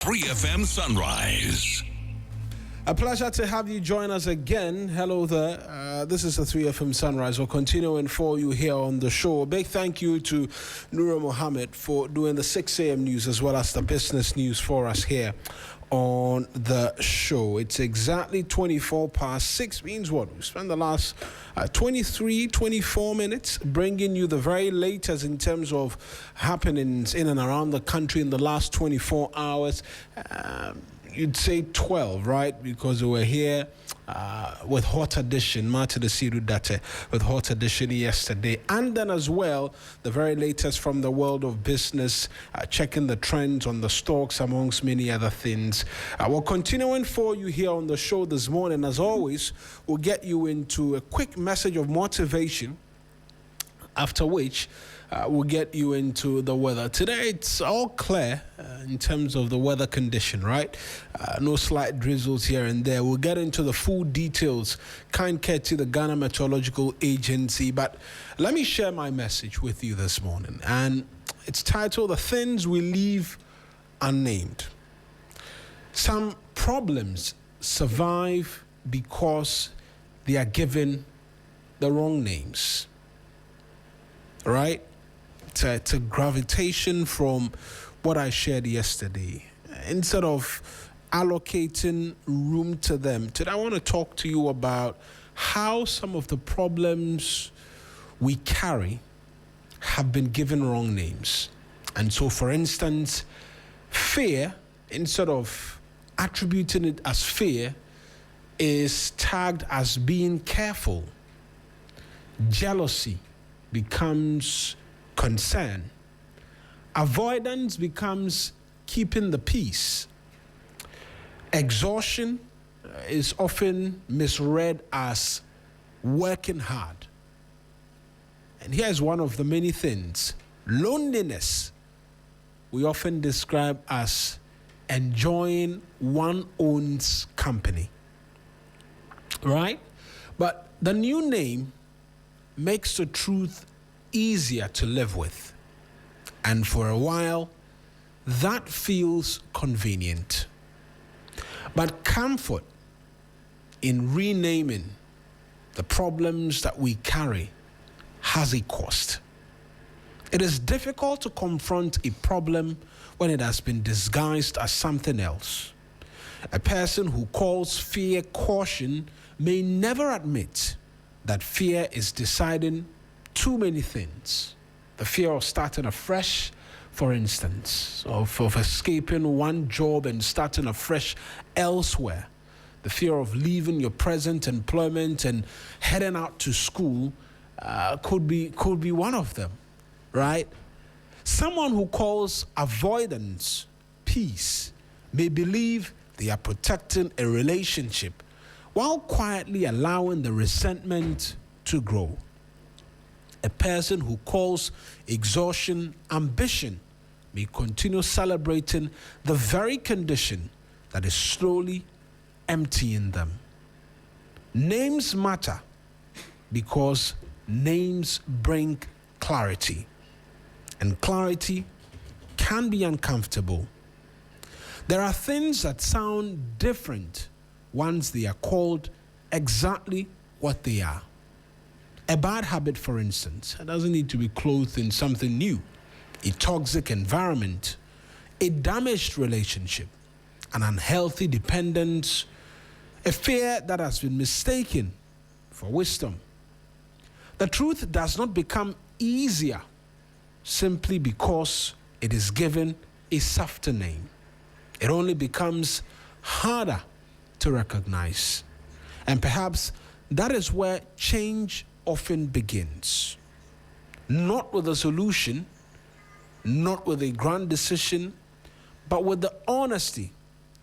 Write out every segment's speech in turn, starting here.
3FM Sunrise. A pleasure to have you join us again. Hello there. This is the 3FM Sunrise. We're continuing for you here on the show. A big thank you to Nura Mohammed for doing the 6 a.m. news as well as the business news for us here on the show. It's exactly 24 past 6. Means what? We spent the last 24 minutes bringing you the very latest in terms of happenings in and around the country in the last 24 hours. You'd say 12, right? Because we were here with Hot Edition, Martin Siru Date, with Hot Edition yesterday. And then as well, the very latest from the world of business, checking the trends on the stocks, amongst many other things. We're continuing for you here on the show this morning. As always, we'll get you into a quick message of motivation, after which we'll get you into the weather. Today, it's all clear in terms of the weather condition, right? No slight drizzles here and there. We'll get into the full details, kind courtesy the Ghana Meteorological Agency. But let me share my message with you this morning. And it's titled, The Things We Leave Unnamed. Some problems survive because they are given the wrong names, right? To gravitation from what I shared yesterday. Instead of allocating room to them, today I want to talk to you about how some of the problems we carry have been given wrong names. And so, for instance, fear, instead of attributing it as fear, is tagged as being careful. Jealousy becomes concern. Avoidance becomes keeping the peace. Exhaustion is often misread as working hard. And here's one of the many things. Loneliness, we often describe as enjoying one's own company. Right? But the new name makes the truth easier to live with. And for a while, that feels convenient. But comfort in renaming the problems that we carry has a cost. It is difficult to confront a problem when it has been disguised as something else. A person who calls fear caution may never admit that fear is deciding too many things. The fear of starting afresh, for instance, of escaping one job and starting afresh elsewhere. The fear of leaving your present employment and heading out to school could be one of them, right? Someone who calls avoidance peace may believe they are protecting a relationship while quietly allowing the resentment to grow. A person who calls exhaustion ambition may continue celebrating the very condition that is slowly emptying them. Names matter because names bring clarity, and clarity can be uncomfortable. There are things that sound different once they are called exactly what they are. A bad habit, for instance, doesn't need to be clothed in something new. A toxic environment, a damaged relationship, an unhealthy dependence, a fear that has been mistaken for wisdom. The truth does not become easier simply because it is given a softer name. It only becomes harder to recognize. And perhaps that is where change often begins. Not with a solution, not with a grand decision, but with the honesty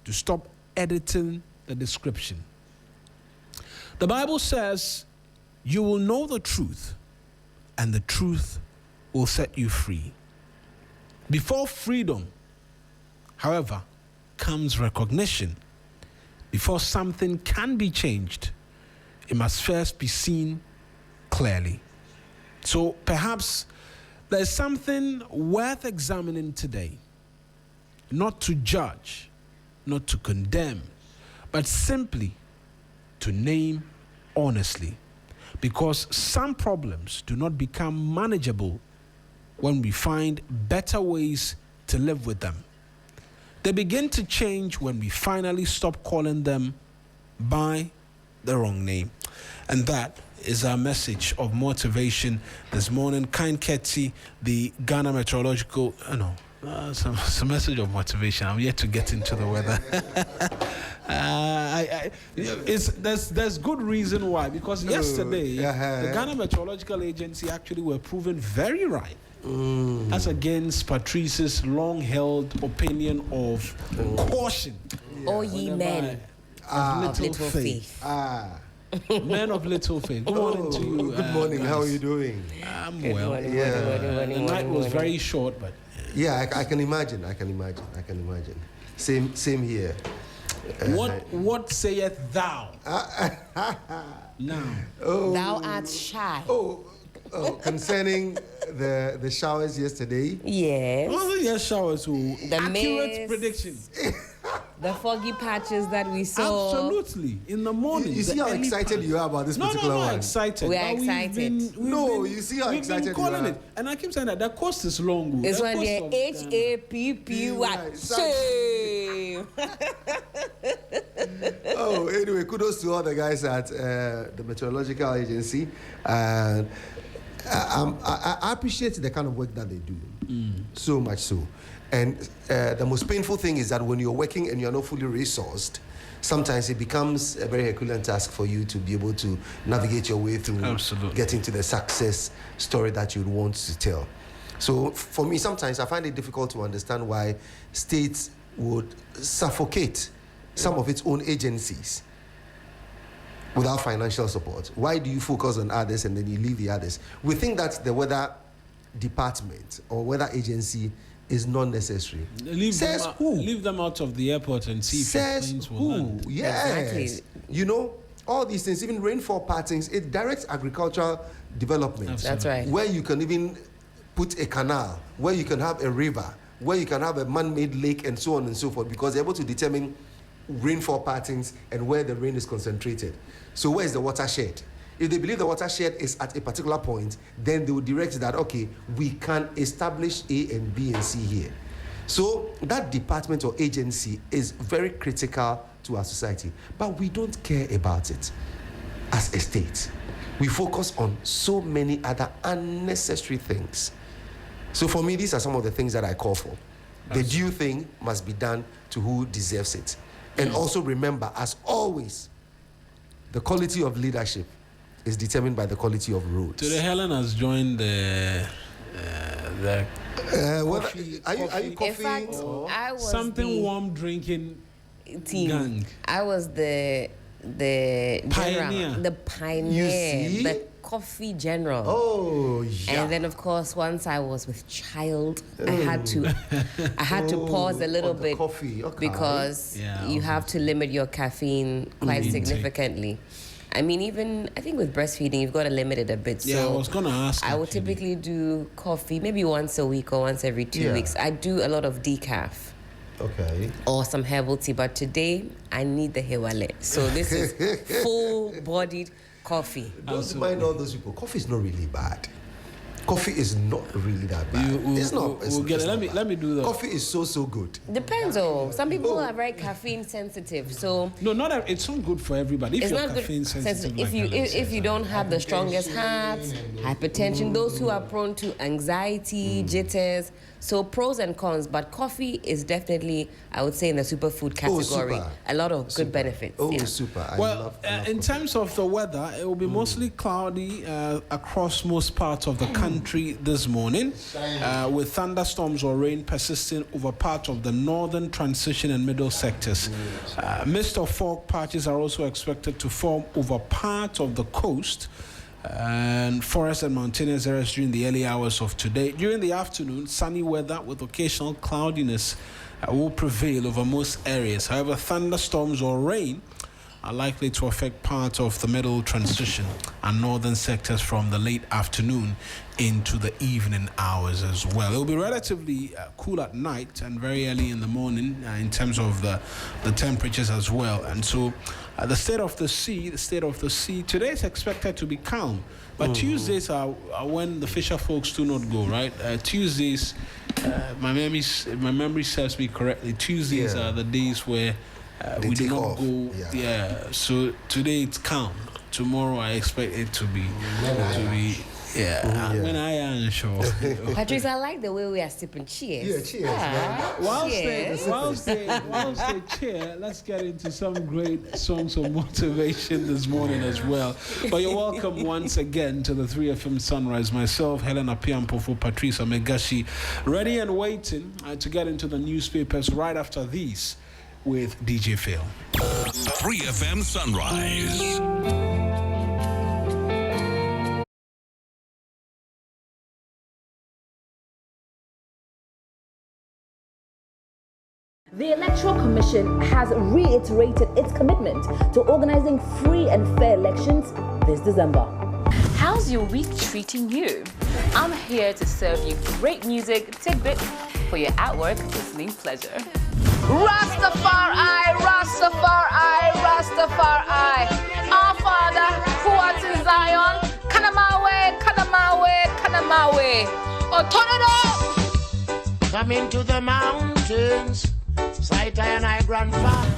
to stop editing the description. The Bible says, you will know the truth, and the truth will set you free. Before freedom, however, comes recognition. Before something can be changed, it must first be seen clearly. So perhaps there's something worth examining today, not to judge, not to condemn, but simply to name honestly. Because some problems do not become manageable when we find better ways to live with them. They begin to change when we finally stop calling them by the wrong name. And that is our message of motivation this morning. Kind Ketsi, the Ghana Meteorological, it's a message of motivation. I'm yet to get into the weather. There's good reason why, because yesterday the Ghana Meteorological Agency actually were proven very right. As against Patrice's long-held opinion of caution. Oh, ye men of little faith. Men of little faith. Good morning to you. Good morning. Guys. How are you doing? I'm Good well. morning, The night was very short, but Yeah, I can imagine. Same here. what sayest thou? Now. Thou art shy. Concerning the showers yesterday. Yes. Wasn't your showers who The accurate mist. prediction? The foggy patches that we saw. Absolutely. In the morning. You see how excited you are about this particular No, one? excited. We are But we've excited. You see how excited we've been calling you are. it. And I keep saying that the cost is long. It's The when cost the of HAPPY. Shame. Anyway, kudos to all the guys at the Meteorological Agency. And I appreciate the kind of work that they do. So much so. And the most painful thing is that when you're working and you're not fully resourced, sometimes it becomes a very Herculean task for you to be able to navigate your way through getting to the success story that you'd want to tell. So for me, sometimes I find it difficult to understand why states would suffocate some of its own agencies without financial support. Why do you focus on others and then you leave the others? We think that the weather department or weather agency is not necessary. Leave them out of the airport and see if the planes will land. Yes. Exactly. All these things, even rainfall patterns, it directs agricultural development. Absolutely. That's right. Where you can even put a canal, where you can have a river, where you can have a man-made lake and so on and so forth, because they're able to determine rainfall patterns and where the rain is concentrated. So where is the watershed? If they believe the watershed is at a particular point, then they will direct that, okay, we can establish A and B and C here. So that department or agency is very critical to our society, but we don't care about it as a state. We focus on so many other unnecessary things. So for me, these are some of the things that I call for. The due thing must be done to who deserves it. And also remember, as always, the quality of leadership is determined by the quality of roads. Today, Helen has joined the coffee. Are you coffee? In fact, I was something warm drinking team. gang. I was the Pioneer. general, the pioneer, You see? the coffee general. Oh, yeah. And then, of course, once I was with child, I had to pause a little on the bit coffee, okay. because Yeah, you have to limit your caffeine quite significantly. I mean, even I think with breastfeeding, you've got to limit it a bit. Yeah, so I was gonna ask. I would actually. typically do coffee maybe once a week or once every 2 Yeah. weeks. I do a lot of decaf Okay. or some herbal tea, but today I need the hewale. So this is full-bodied coffee. Don't mind all those people. Coffee is not really bad. Coffee is not really that bad. It's not. We'll get it. Let me do that. Coffee is so good. Depends on some people are very caffeine sensitive, so No, it's not good for everybody. If it's you're not good. caffeine sensitive, If you don't have the strongest heart, hypertension, those who are prone to anxiety, jitters. So pros and cons, but coffee is definitely, I would say, in the superfood category. super. A lot of good benefits. Oh, yeah. super. I Well, love in coffee. terms of the weather, it will be mostly cloudy across most parts of the country this morning, with thunderstorms or rain persisting over part of the northern, transition, and middle sectors. Mist or fog patches are also expected to form over part of the coast and forest and mountainous areas during the early hours of today. During the afternoon, sunny weather with occasional cloudiness will prevail over most areas. However, thunderstorms or rain are likely to affect part of the middle transition and northern sectors from the late afternoon into the evening hours as well. It will be relatively cool at night and very early in the morning in terms of the temperatures as well. And so the state of the sea today is expected to be calm. But Tuesdays are when the fisher folks do not go, right? Tuesdays, my memory serves me correctly. Tuesdays are the days where we do not go. Yeah. So today it's calm. Tomorrow I expect it to be. When I am sure. Patrice, I like the way we are sipping. Cheers. Yeah, cheers. Whilst they cheer, let's get into some great songs of motivation this morning as well. But you're welcome once again to the 3FM Sunrise. Myself, Helena Piampofo, Patrice Amegashi, ready and waiting to get into the newspapers right after these with DJ Phil. 3FM Sunrise. The Electoral Commission has reiterated its commitment to organizing free and fair elections this December. How's your week treating you? I'm here to serve you great music tidbits for your at-work listening pleasure. Rastafari, Rastafari, Rastafari. Our Father, who art in Zion, Kanamawe, Kanamawe, Kanamawe. Oh, turn it up! Come into the mountains. Sight and I grandfather.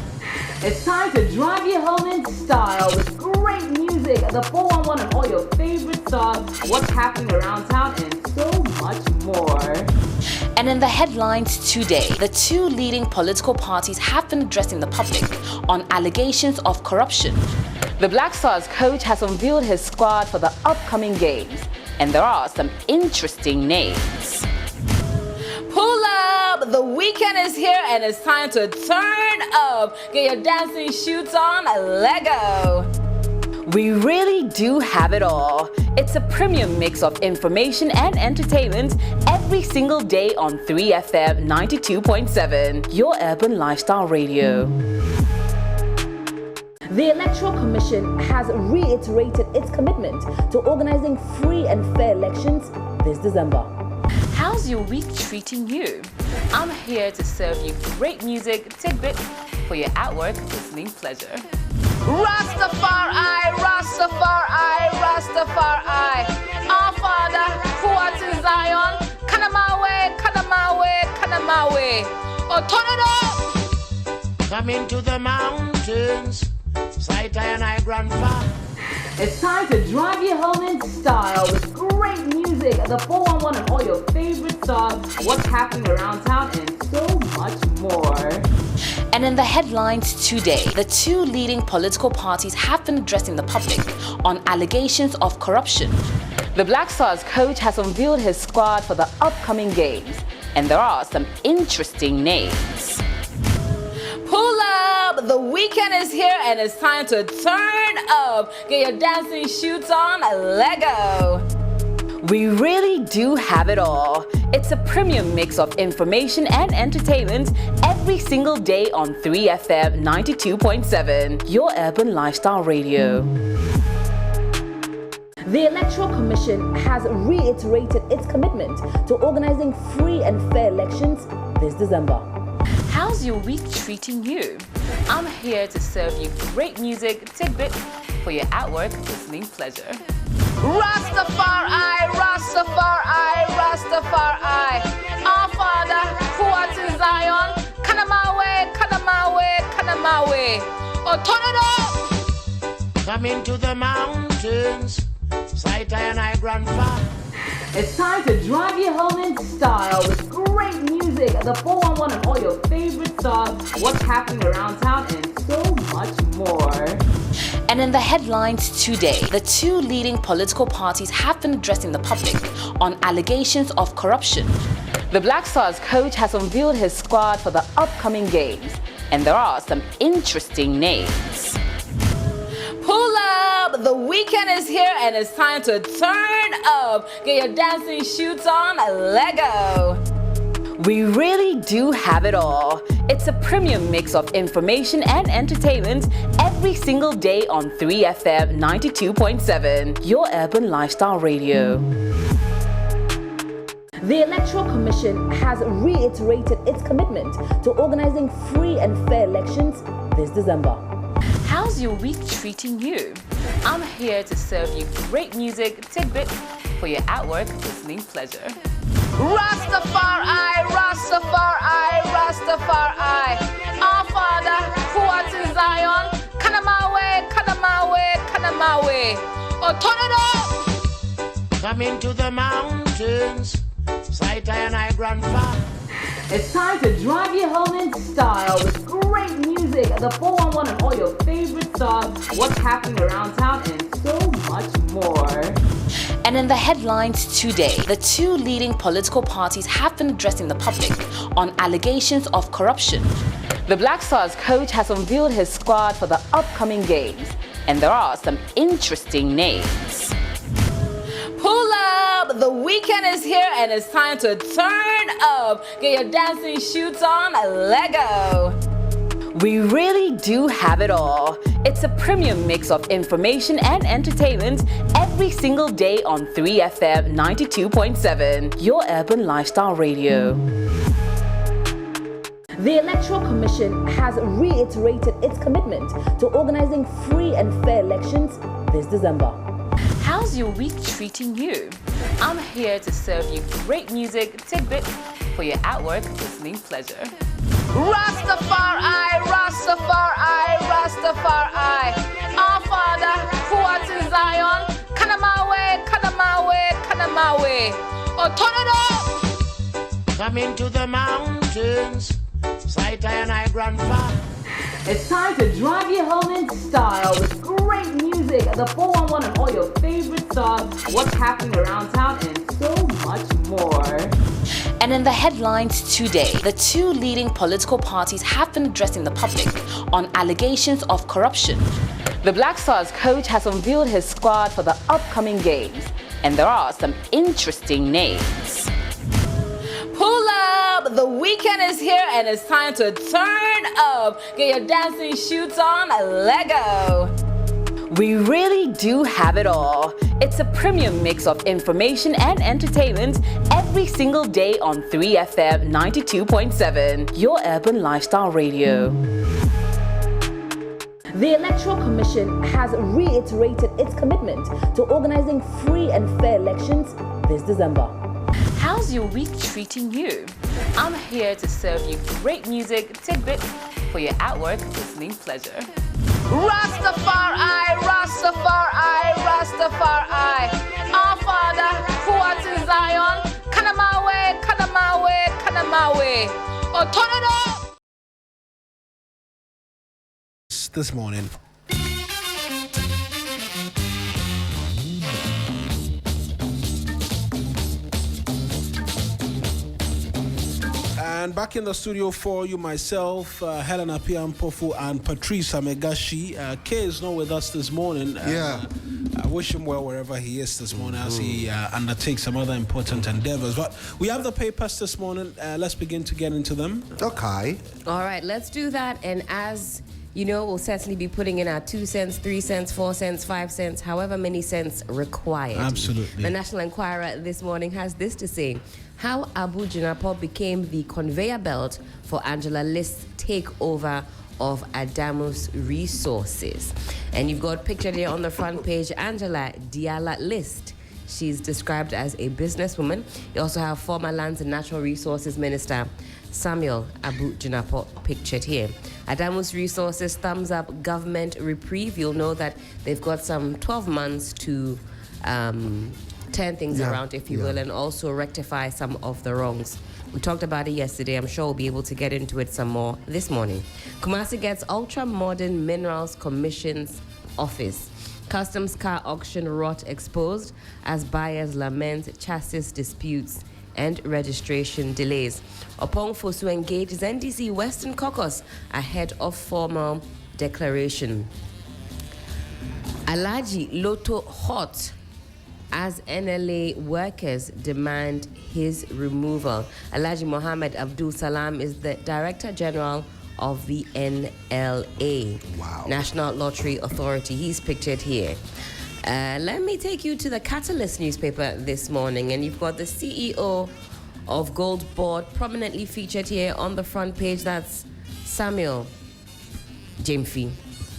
It's time to drive you home in style with great music, the 411 and all your favorite stars, what's happening around town, and so much more. And in the headlines today, the two leading political parties have been addressing the public on allegations of corruption. The Black Stars coach has unveiled his squad for the upcoming games, and there are some interesting names. Pull up! The weekend is here and it's time to turn up. Get your dancing shoes on, Lego. We really do have it all. It's a premium mix of information and entertainment every single day on 3FM 92.7, your urban lifestyle radio. The Electoral Commission has reiterated its commitment to organizing free and fair elections this December. How's your week treating you? I'm here to serve you great music tidbits for your at-work listening pleasure. Rastafari, Rastafari, Rastafari. Our Father, who art in Zion, Kanamawe, Kanamawe, Kanamawe. Oh, turn it up! Come into the mountains. Sight and I grandfather. It's time to drive you home in style with great music, the 411 and all your favorite stars, what's happening around town, and so much more. And in the headlines today, the two leading political parties have been addressing the public on allegations of corruption. The Black Stars coach has unveiled his squad for the upcoming games, and there are some interesting names. Pull up! The weekend is here and it's time to turn up. Get your dancing shoes on, Lego. We really do have it all. It's a premium mix of information and entertainment every single day on 3FM 92.7, your urban lifestyle radio. The Electoral Commission has reiterated its commitment to organizing free and fair elections this December. How's your week treating you? I'm here to serve you great music tidbits for your at-work listening pleasure. Rastafari, Rastafari, Rastafari. Our Father, who art in Zion, Kanamawe, Kanamawe, Kanamawe. Oh, turn it up! Come into the mountains. Sight and I grandfather. It's time to drive you home in style with great music, the 411 and all your favorite stars, what's happening around town, and so much more. And in the headlines today, the two leading political parties have been addressing the public on allegations of corruption. The Black Stars coach has unveiled his squad for the upcoming games, and there are some interesting names. Pull up! The weekend is here and it's time to turn up. Get your dancing shoes on, Lego. We really do have it all. It's a premium mix of information and entertainment every single day on 3FM 92.7, your urban lifestyle radio. The Electoral Commission has reiterated its commitment to organizing free and fair elections this December. How's your week treating you? I'm here to serve you great music tidbits for your at-work listening pleasure. Rastafari, Rastafari, Rastafari. Our Father, who art in Zion, Kanamawe, Kanamawe, Kanamawe. Oh, turn it up! Come into the mountains, sight and I grandfather. It's time to drive you home in style with great music, the 411 and all your favorite songs, what's happening around town, and so much more. And in the headlines today, the two leading political parties have been addressing the public on allegations of corruption. The Black Stars coach has unveiled his squad for the upcoming games, and there are some interesting names. Pull up! The weekend is here and it's time to turn up. Get your dancing shoes on, Lego. We really do have it all. It's a premium mix of information and entertainment every single day on 3FM 92.7, your urban lifestyle radio. The Electoral Commission has reiterated its commitment to organizing free and fair elections this December. How's your week treating you? I'm here to serve you great music tidbits for your at-work listening pleasure. Rastafari, Rastafari, Rastafari. Our Father, who art in Zion, Kanamawe, Kanamawe, Kanamawe. Oh, turn it up! Come into the mountains, sight and I grandfather. It's time to drive you home in style with great music, the 411 and all your favorite songs, what's happening around town, and so much more. And in the headlines today, the two leading political parties have been addressing the public on allegations of corruption. The Black Stars coach has unveiled his squad for the upcoming games, and there are some interesting names. Pull up! The weekend is here and it's time to turn up. Get your dancing shoes on, Lego. We really do have it all. It's a premium mix of information and entertainment every single day on 3FM 92.7, your urban lifestyle radio. The Electoral Commission has reiterated its commitment to organizing free and fair elections this December. How's your week treating you? I'm here to serve you great music tidbits for your at-work listening pleasure. Rastafari, Rastafari, Rastafari. Our Father, who art in Zion, Kanamawe, Kanamawe, Kanamawe. Oh, turn it up! This morning. And back in the studio for you, myself, Helena Piampofu and Patrice Amegashi. Kay is not with us this morning. Yeah. I wish him well wherever he is this morning as he undertakes some other important endeavors. But we have the papers this morning. Let's begin to get into them. Okay. All right, let's do that. And as you know, we'll certainly be putting in our 2 cents, 3 cents, 4 cents, 5 cents, however many cents required. Absolutely. The National Enquirer this morning has this to say: how Abu Jinapo became the conveyor belt for Angela List's takeover of Adamus Resources. And you've got pictured here on the front page, Angela Diala List. She's described as a businesswoman. You also have former Lands and Natural Resources Minister Samuel Abu Jinapo pictured here. Adamus Resources, thumbs up, government reprieve. You'll know that they've got some 12 months to turn things around, if you will, and also rectify some of the wrongs. We talked about it yesterday. I'm sure we'll be able to get into it some more this morning. Kumasi gets ultra-modern Minerals Commission's office. Customs car auction rot exposed as buyers lament chassis disputes and registration delays. Opong Fosu engages NDC Western Caucus ahead of formal declaration. Alaji Lotto hot as NLA workers demand his removal. Alhaji Mohammed Abdul Salam is the Director General of the NLA, National Lottery Authority. He's pictured here. Let me take you to the Catalyst newspaper this morning, and you've got the CEO of GoldBod prominently featured here on the front page. That's Sammy Gyamfi.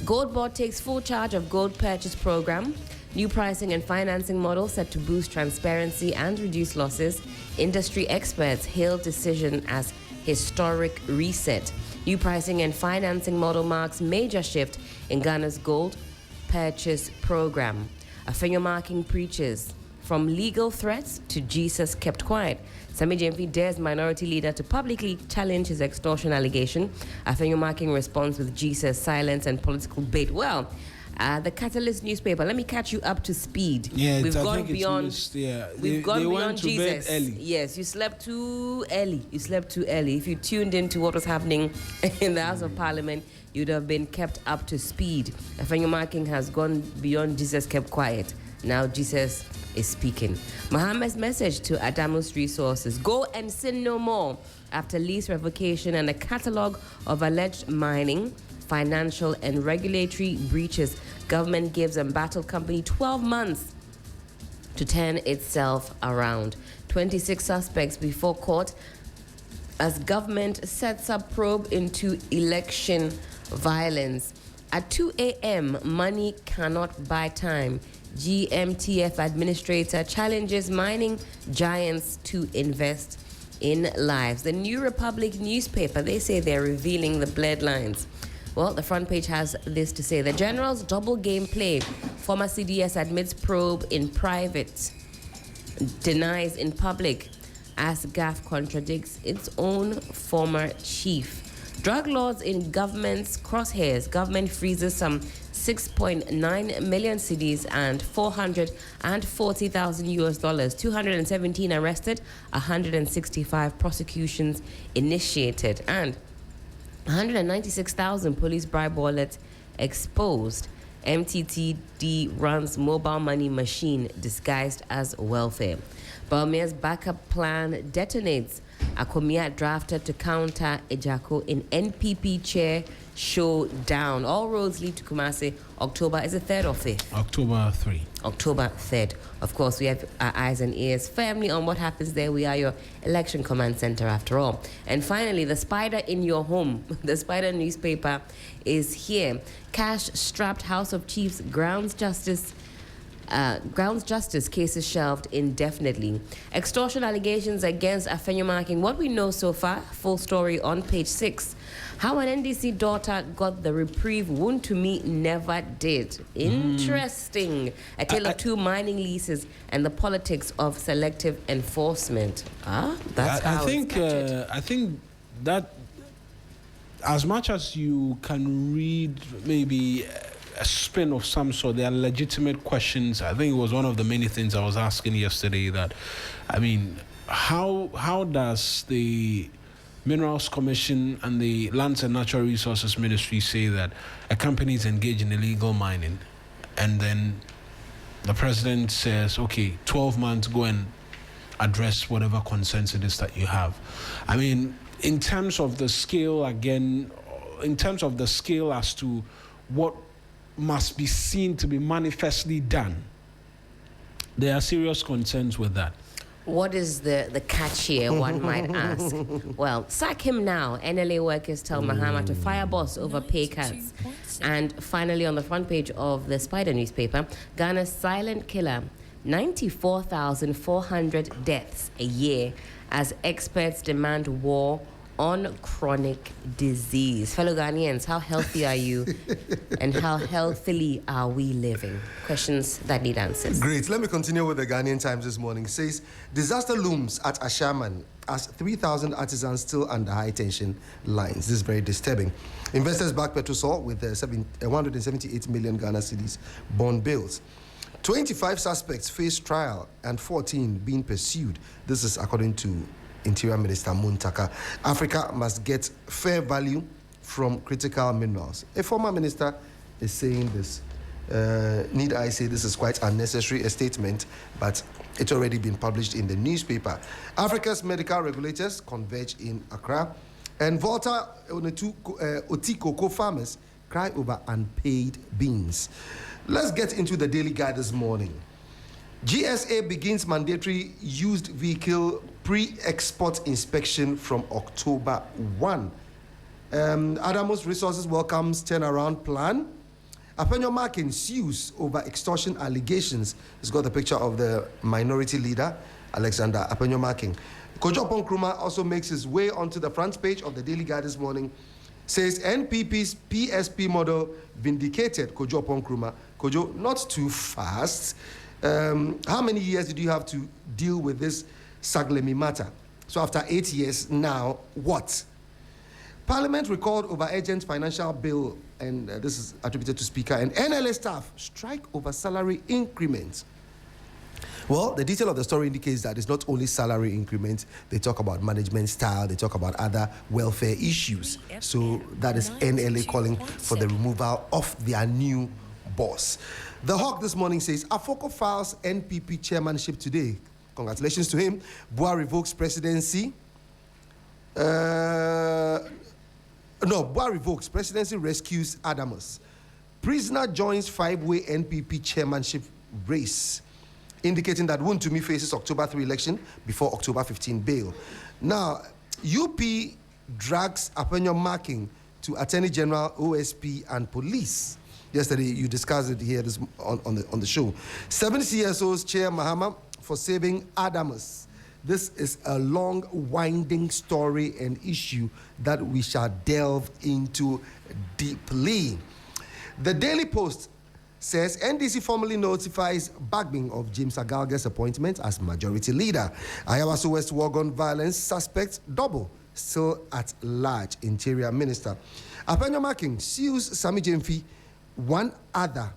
GoldBod takes full charge of gold purchase program. New pricing and financing model set to boost transparency and reduce losses. Industry experts hail decision as historic reset. New pricing and financing model marks major shift in Ghana's gold purchase program. Afenyo-Markin preaches from legal threats to Jesus kept quiet. Sammy Gyamfi dares minority leader to publicly challenge his extortion allegation. Afenyo-Markin responds with Jesus, silence, and political bait. Well, the Catalyst newspaper, let me catch you up to speed. Yeah, we've gone beyond. We've gone beyond went to Jesus. bed early. Yes, you slept too early. You slept too early. If you tuned into what was happening in the House of Parliament, you'd have been kept up to speed. Afenyo-Markin has gone beyond Jesus kept quiet. Now Jesus is speaking. Mohammed's message to Adamus Resources: go and sin no more. After lease revocation and a catalogue of alleged mining, financial and regulatory breaches, government gives embattled company 12 months to turn itself around. 26 suspects before court as government sets up probe into election violence. At 2 a.m., money cannot buy time. GMTF administrator challenges mining giants to invest in lives. The New Republic newspaper, they say they're revealing the bloodlines. Well, the front page has this to say: the general's double game play. Former CDS admits probe in private, denies in public, as GAF contradicts its own former chief. Drug lords in government's crosshairs. Government freezes some 6.9 million cedis and $440,000. 217 arrested, 165 prosecutions initiated, and 196,000 police bribe wallets exposed. MTTD runs mobile money machine disguised as welfare. Balmier's backup plan detonates. Akomia drafted to counter Ejako in NPP chair showdown. All roads lead to Kumasi. October is the 3rd or 5th? October 3. October 3rd. Of course, we have our eyes and ears firmly on what happens there. We are your election command center after all. And finally, the spider in your home. The Spider newspaper is here. Cash-strapped House of Chiefs grounds justice cases shelved indefinitely. Extortion allegations against Afenyo-Markin. What we know so far, full story on page 6. How an NDC daughter got the reprieve wound to me never did. Interesting. A tale of two mining leases and the politics of selective enforcement. That's how I think that as much as you can read maybe a spin of some sort, there are legitimate questions. I think it was one of the many things I was asking yesterday, that, I mean, how does the Minerals Commission and the Lands and Natural Resources Ministry say that a company is engaged in illegal mining, and then the president says, okay, 12 months, go and address whatever concerns it is that you have? I mean, in terms of the scale, again, in terms of the scale as to what must be seen to be manifestly done, there are serious concerns with that. What is the catch here, one might ask? Well, sack him now. NLA workers tell Mahama to fire boss over pay cuts. And finally, on the front page of the Spider newspaper, Ghana's silent killer, 94,400 deaths a year as experts demand war on chronic disease. Fellow Ghanaians, how healthy are you and how healthily are we living? Questions that need answers. Great. Let me continue with the Ghanaian Times this morning. It says, disaster looms at Ashaman as 3,000 artisans still under high tension lines. This is very disturbing. Investors back Petrosol with 178 million Ghana cedis bond bills. 25 suspects face trial and 14 being pursued. This is according to Interior Minister Muntaka. Africa must get fair value from critical minerals. A former minister is saying this. Need I say this is quite unnecessary a statement, but it's already been published in the newspaper. Africa's medical regulators converge in Accra, and Volta Oti cocoa farmers cry over unpaid beans. Let's get into the Daily Guide this morning. GSA begins mandatory used vehicle pre-export inspection from October 1. Adamos Resources welcomes turnaround plan. Afenyo-Markin sues over extortion allegations. It's got the picture of the minority leader, Alexander Afenyo-Markin. Kojo Nkrumah also makes his way onto the front page of the Daily Guide this morning. Says NPP's PSP model vindicated Kojo Nkrumah. Kojo, not too fast. How many years did you have to deal with this Saglemi matter? So after 8 years now, what? Parliament recalled over urgent financial bill, and this is attributed to Speaker, and NLA staff strike over salary increments. Well, the detail of the story indicates that it's not only salary increments, they talk about management style, they talk about other welfare issues. So that is NLA calling for the removal of their new boss. The Hawk this morning says, Afoko files NPP chairmanship today. Congratulations to him. Bua revokes presidency. Bua revokes presidency, rescues Adamus. Prisoner joins five-way NPP chairmanship race, indicating that Wontumi faces October 3 election before October 15 bail. Now, UP drags Afenyo-Markin to Attorney General, OSP, and police. Yesterday, you discussed it here on the show. 7 CSOs chair Mahama for saving Adamus. This is a long, winding story and issue that we shall delve into deeply. The Daily Post says NDC formally notifies Bagbin of James Agalga's appointment as majority leader. Ayawaso West Wagon violence suspect double, still at large. Interior Minister Afenyo-Markin sues Sammy Gyamfi, one other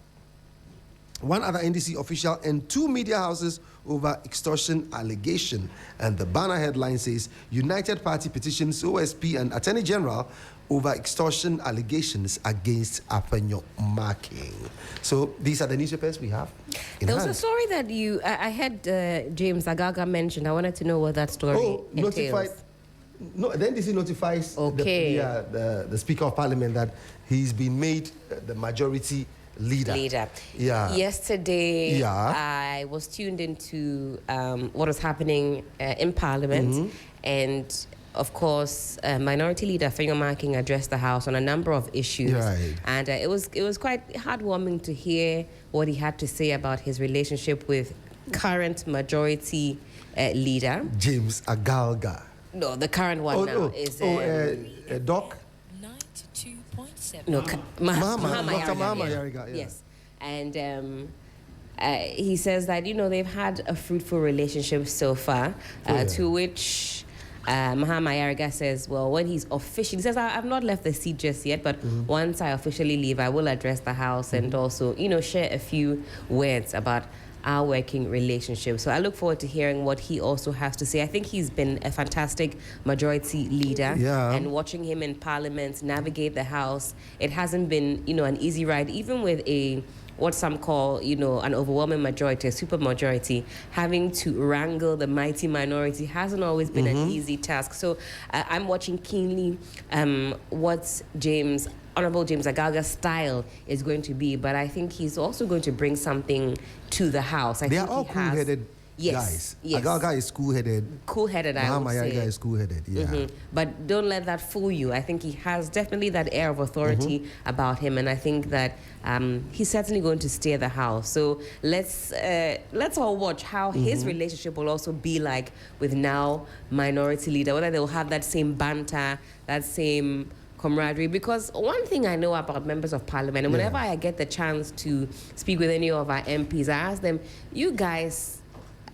NDC official, and 2 media houses over extortion allegation. And the banner headline says United Party petitions OSP and Attorney General over extortion allegations against Afenyo-Markin. So these are the newspapers we have in There hand. was a story that I had James Agaga mentioned. I wanted to know what that story entails. Notified. No, the NDC notifies the Speaker of Parliament that he's been made the majority leader. Yeah. Yesterday, I was tuned into what was happening in Parliament, and of course, Minority Leader Afenyo-Markin addressed the House on a number of issues, and it was quite heartwarming to hear what he had to say about his relationship with current Majority Leader James Agalga. No, the current one is Doc. 92.7. No, Mahama Yariga. Yes, and he says that they've had a fruitful relationship so far, to which Mahama Yariga says, well, when he's officially, he says, I've not left the seat just yet, but once I officially leave, I will address the House and also share a few words about our working relationship. So I look forward to hearing what he also has to say. I think he's been a fantastic majority leader, and watching him in Parliament navigate the House, it hasn't been an easy ride, even with what some call an overwhelming majority, a super majority. Having to wrangle the mighty minority hasn't always been an easy task. So I'm watching keenly what Honorable James Agalga's style is going to be, but I think he's also going to bring something to the House. They are all cool-headed guys. Yes. Agalga is cool-headed. Cool-headed, I would say. Mahama is cool-headed, But don't let that fool you. I think he has definitely that air of authority about him, and I think that he's certainly going to steer the House. So let's all watch how his relationship will also be like with now Minority Leader, whether they'll have that same banter, that same camaraderie. Because one thing I know about members of Parliament, and whenever I get the chance to speak with any of our MPs, I ask them, you guys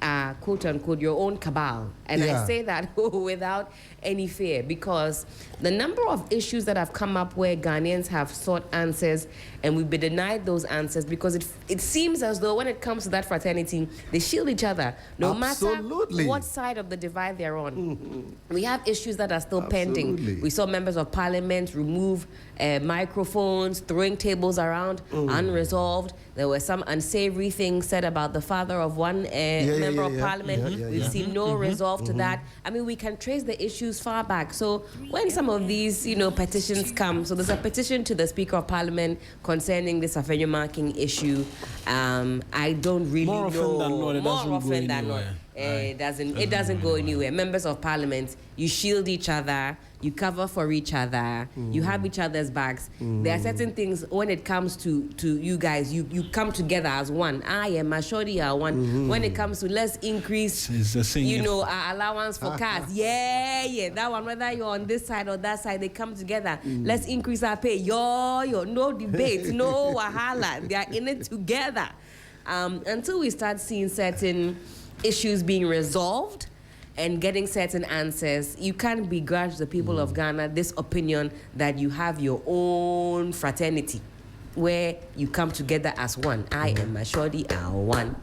are quote unquote your own cabal, and I say that without any fear, because the number of issues that have come up where Ghanaians have sought answers and we've been denied those answers because it seems as though when it comes to that fraternity, they shield each other, no matter what side of the divide they're on. We have issues that are still pending. We saw members of parliament remove microphones, throwing tables around, unresolved. There were some unsavory things said about the father of one member of parliament. We've seen no resolve to that. I mean, we can trace the issues far back. So when some of these, petitions come, so there's a petition to the Speaker of Parliament concerning this Afenyo-Markin issue. I don't really know. More often than not, it doesn't go anywhere. Members of Parliament, you shield each other, you cover for each other, you have each other's backs. There are certain things when it comes to you guys, you come together as one. I am Mashodi are one. When it comes to let's increase, our allowance for cars. Yeah, that one. Whether you're on this side or that side, they come together. Let's increase our pay. Yo, no debate, no wahala. They are in it together. Until we start seeing certain issues being resolved and getting certain answers, you can't begrudge the people of Ghana this opinion that you have your own fraternity where you come together as one. I am Mashodi, are one.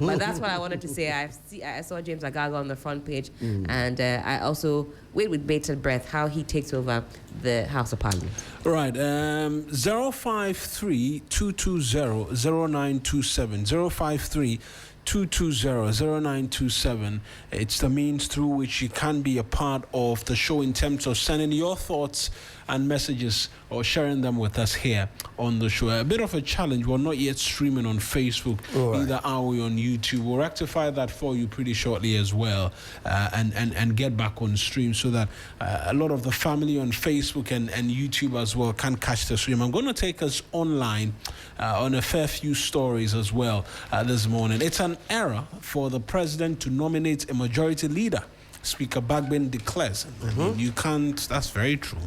But that's what I wanted to say. I saw James Agaga on the front page, and I also wait with bated breath how he takes over the House of Parliament. Right, 053-220-0927, 053-220-0927. It's the means through which you can be a part of the show in terms of sending your thoughts and messages or sharing them with us here on the show. A bit of a challenge. We're not yet streaming on Facebook, neither are we on YouTube. We'll rectify that for you pretty shortly as well, and get back on stream so that a lot of the family on Facebook and YouTube as well can catch the stream. I'm going to take us online on a fair few stories as well this morning. It's an error for the president to nominate a majority leader. Speaker Bagbin declares. I mean, you can't, that's very true.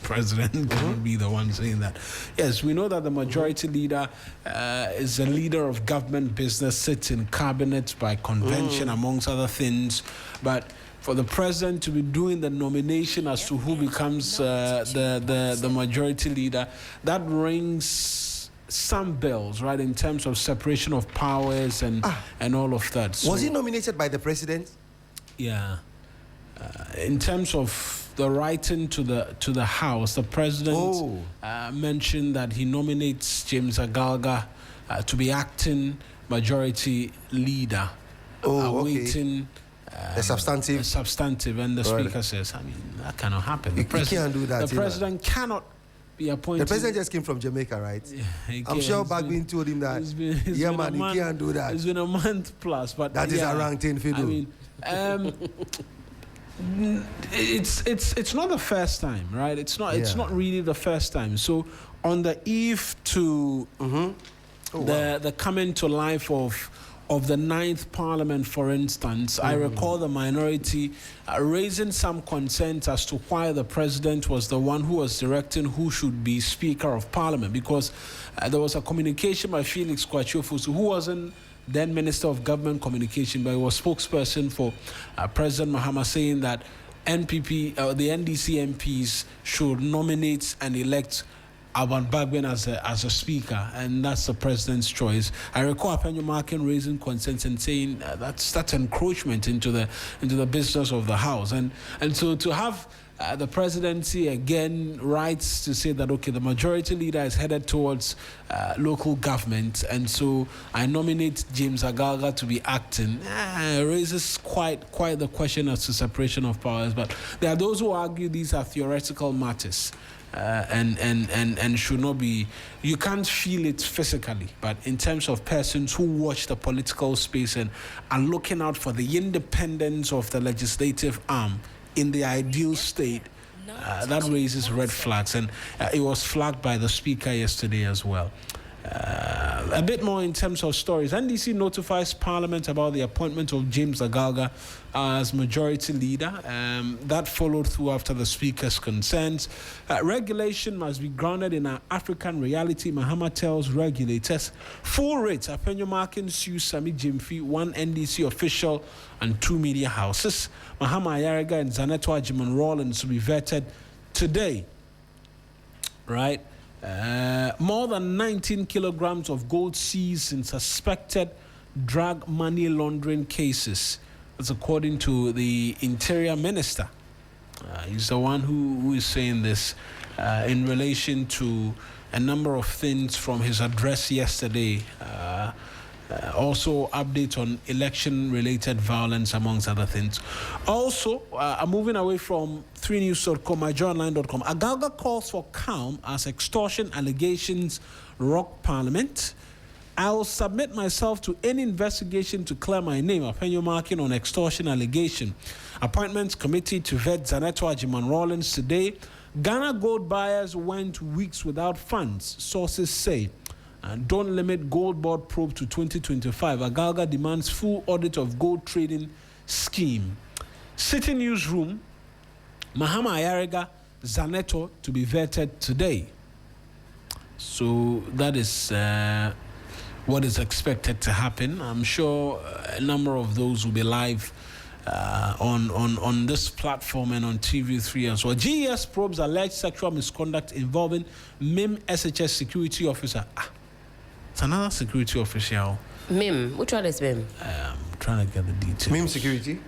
President cannot be the one saying that. Yes, we know that the majority leader is a leader of government business, sits in cabinet by convention, amongst other things. But for the president to be doing the nomination as to who becomes the majority leader, that rings some bells, right, in terms of separation of powers and all of that. So, was he nominated by the president? Yeah. In terms of the writing to the House, the president mentioned that he nominates James Agaga to be acting majority leader, awaiting a substantive, and the speaker says, I mean, that cannot happen. He can't do that. The president cannot be appointed. The president just came from Jamaica, right? Yeah, I'm sure Bagbin told him that. He can't do that. It's been a month plus, but that is a wrong thing for you. I mean, it's not the first time, right? It's not really the first time. So on the eve to the coming to life of the 9th Parliament, for instance, I recall the minority raising some concerns as to why the president was the one who was directing who should be Speaker of Parliament, because there was a communication by Felix Kwachofusu, who wasn't then Minister of Government Communication, but he was spokesperson for President Mahama, saying that the NDC MPs should nominate and elect Aban Bagbin as a speaker, and that's the president's choice. I recall Afenyo-Markin raising concerns and saying that's encroachment into the business of the House, and so to have the presidency again writes to say that, okay, the majority leader is headed towards local government, and so I nominate James Agaga to be acting, raises quite the question as to separation of powers. But there are those who argue these are theoretical matters, and should not be. You can't feel it physically, but in terms of persons who watch the political space and are looking out for the independence of the legislative arm in the ideal state, that raises red flags, and it was flagged by the speaker yesterday as well. A bit more in terms of stories. NDC notifies Parliament about the appointment of James Agaga as majority leader. That followed through after the speaker's concerns. Regulation must be grounded in an African reality, Mahama tells regulators. Full rates. Afenyo-Markin sues Sammy Gyamfi, one NDC official and two media houses. Mahama Ayariga and Zaneto Ajiman Rawlins will be vetted today, right? More than 19 kilograms of gold seized in suspected drug money laundering cases. That's according to the Interior Minister. He's the one who is saying this in relation to a number of things from his address yesterday. Also, updates on election-related violence, amongst other things. Also, moving away from 3news.com, myjoyonline.com, Agalga calls for calm as extortion allegations rock Parliament. I'll submit myself to any investigation to clear my name, Afenyo-Markin, on extortion allegation. Appointments committee to vet Zaneto Ajiman Rawlings today. Ghana gold buyers went weeks without funds, sources say. And don't limit GoldBod probe to 2025. Agalga demands full audit of gold trading scheme. City newsroom, Mahama Ayariga, Zaneto to be vetted today. So that is what is expected to happen. I'm sure a number of those will be live on this platform and on TV3 as well. GES probes alleged sexual misconduct involving MIM SHS security officer. It's another security official. MIM? Which one is MIM? I'm trying to get the details. MIM security?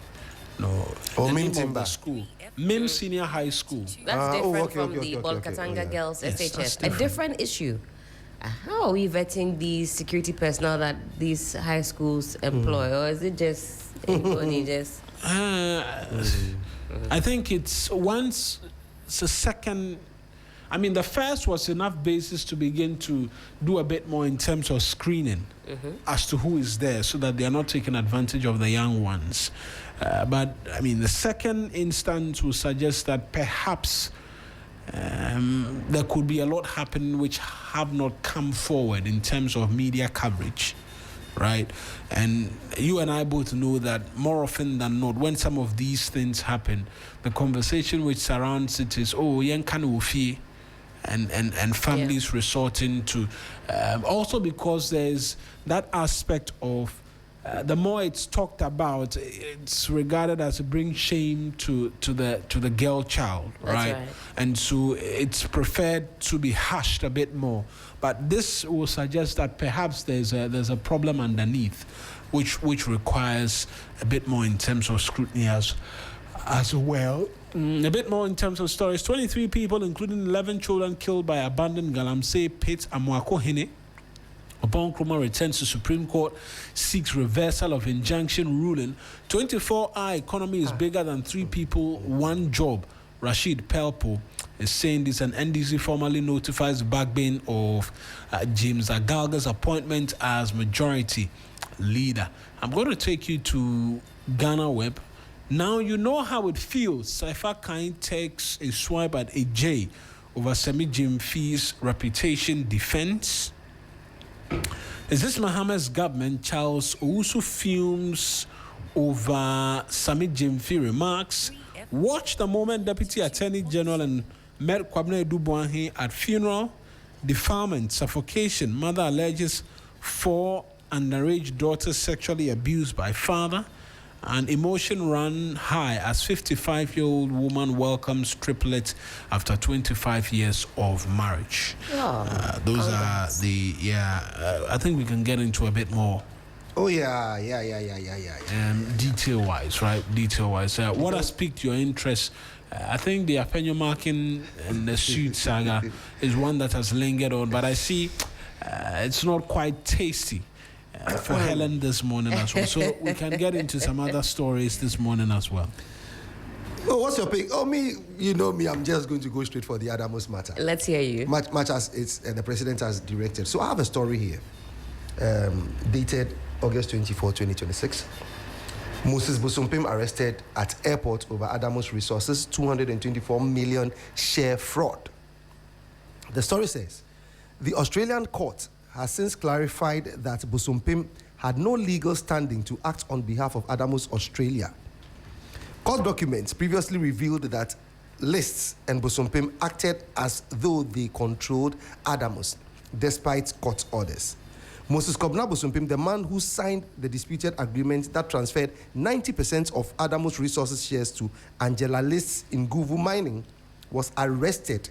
No. Or the MIM name of Timber? the school. MIM Senior High School. That's different from okay, the Bolkatanga yeah. Girls Yes, SHS. that's A different. different issue. How are we vetting these security personnel that these high schools employ? Or is it just anybody just... I think it's once, it's a second. I mean, the first was enough basis to begin to do a bit more in terms of screening as to who is there so that they are not taking advantage of the young ones. But, I mean, the second instance will suggest that perhaps there could be a lot happening which have not come forward in terms of media coverage. Right, and you and I both know that more often than not, when some of these things happen, the conversation which surrounds it is, oh, young kanufi, and families resorting to, also because there's that aspect of the more it's talked about, it's regarded as bring shame to the girl child, right? And so it's preferred to be hushed a bit more. But this will suggest that perhaps there's a problem underneath, which requires a bit more in terms of scrutiny as well. A bit more in terms of stories. 23 people, including 11 children, killed by abandoned Galamsey pit Amoako Hene. Upon Nkrumah returns to Supreme Court, seeks reversal of injunction ruling. 24-hour economy is bigger than 3 people, 1 job. Rashid Pelpo is saying this, and NDC formally notifies backbone of James Agalga's appointment as majority leader. I'm going to take you to Ghana Web. Now you know how it feels. Saifa Kain takes a swipe at AJ over Sammy Gyamfi's reputation defense. Is this Mahama's government? Charles Owusu fumes over Sammy Gyamfi remarks. Watch the moment Deputy Attorney General and met Kwabena Edubuahi at funeral. Defilement, suffocation. Mother alleges 4 underage daughters sexually abused by father. And emotion run high as 55-year-old woman welcomes triplets after 25 years of marriage. Those are the, I think we can get into a bit more. Oh, yeah. Detail-wise, right? Detail-wise. What has piqued your interest? I think the Afenyo-Markin and the suit saga is one that has lingered on, but I see it's not quite tasty for Helen this morning as well. So we can get into some other stories this morning as well. Oh, what's your pick? Oh, me, you know me, I'm just going to go straight for the Adamos matter. Let's hear you. Much as it's the president has directed. So I have a story here, dated August 24, 2026. Moses Busumpim arrested at airport over Adamos Resources 224 million share fraud. The story says, the Australian court has since clarified that Busumpim had no legal standing to act on behalf of Adamos Australia. Court documents previously revealed that Lists and Busumpim acted as though they controlled Adamos, despite court orders. Moses Kobna Busumpim, the man who signed the disputed agreement that transferred 90% of Adamos Resources shares to Angela Lists in Guvu Mining, was arrested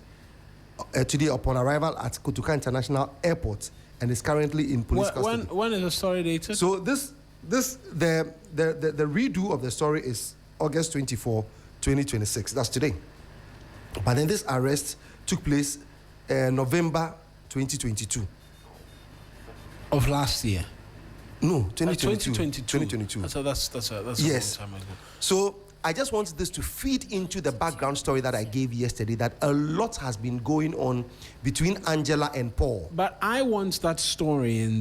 today upon arrival at Kotoka International Airport and is currently in police custody. When is the story dated? So the redo of the story is August 24, 2026. That's today. But then this arrest took place November 2022. Of last year? No, 2022. 2022. So that's a yes. long time ago. So I just want this to feed into the background story that I gave yesterday, that a lot has been going on between Angela and Paul. But I want that story in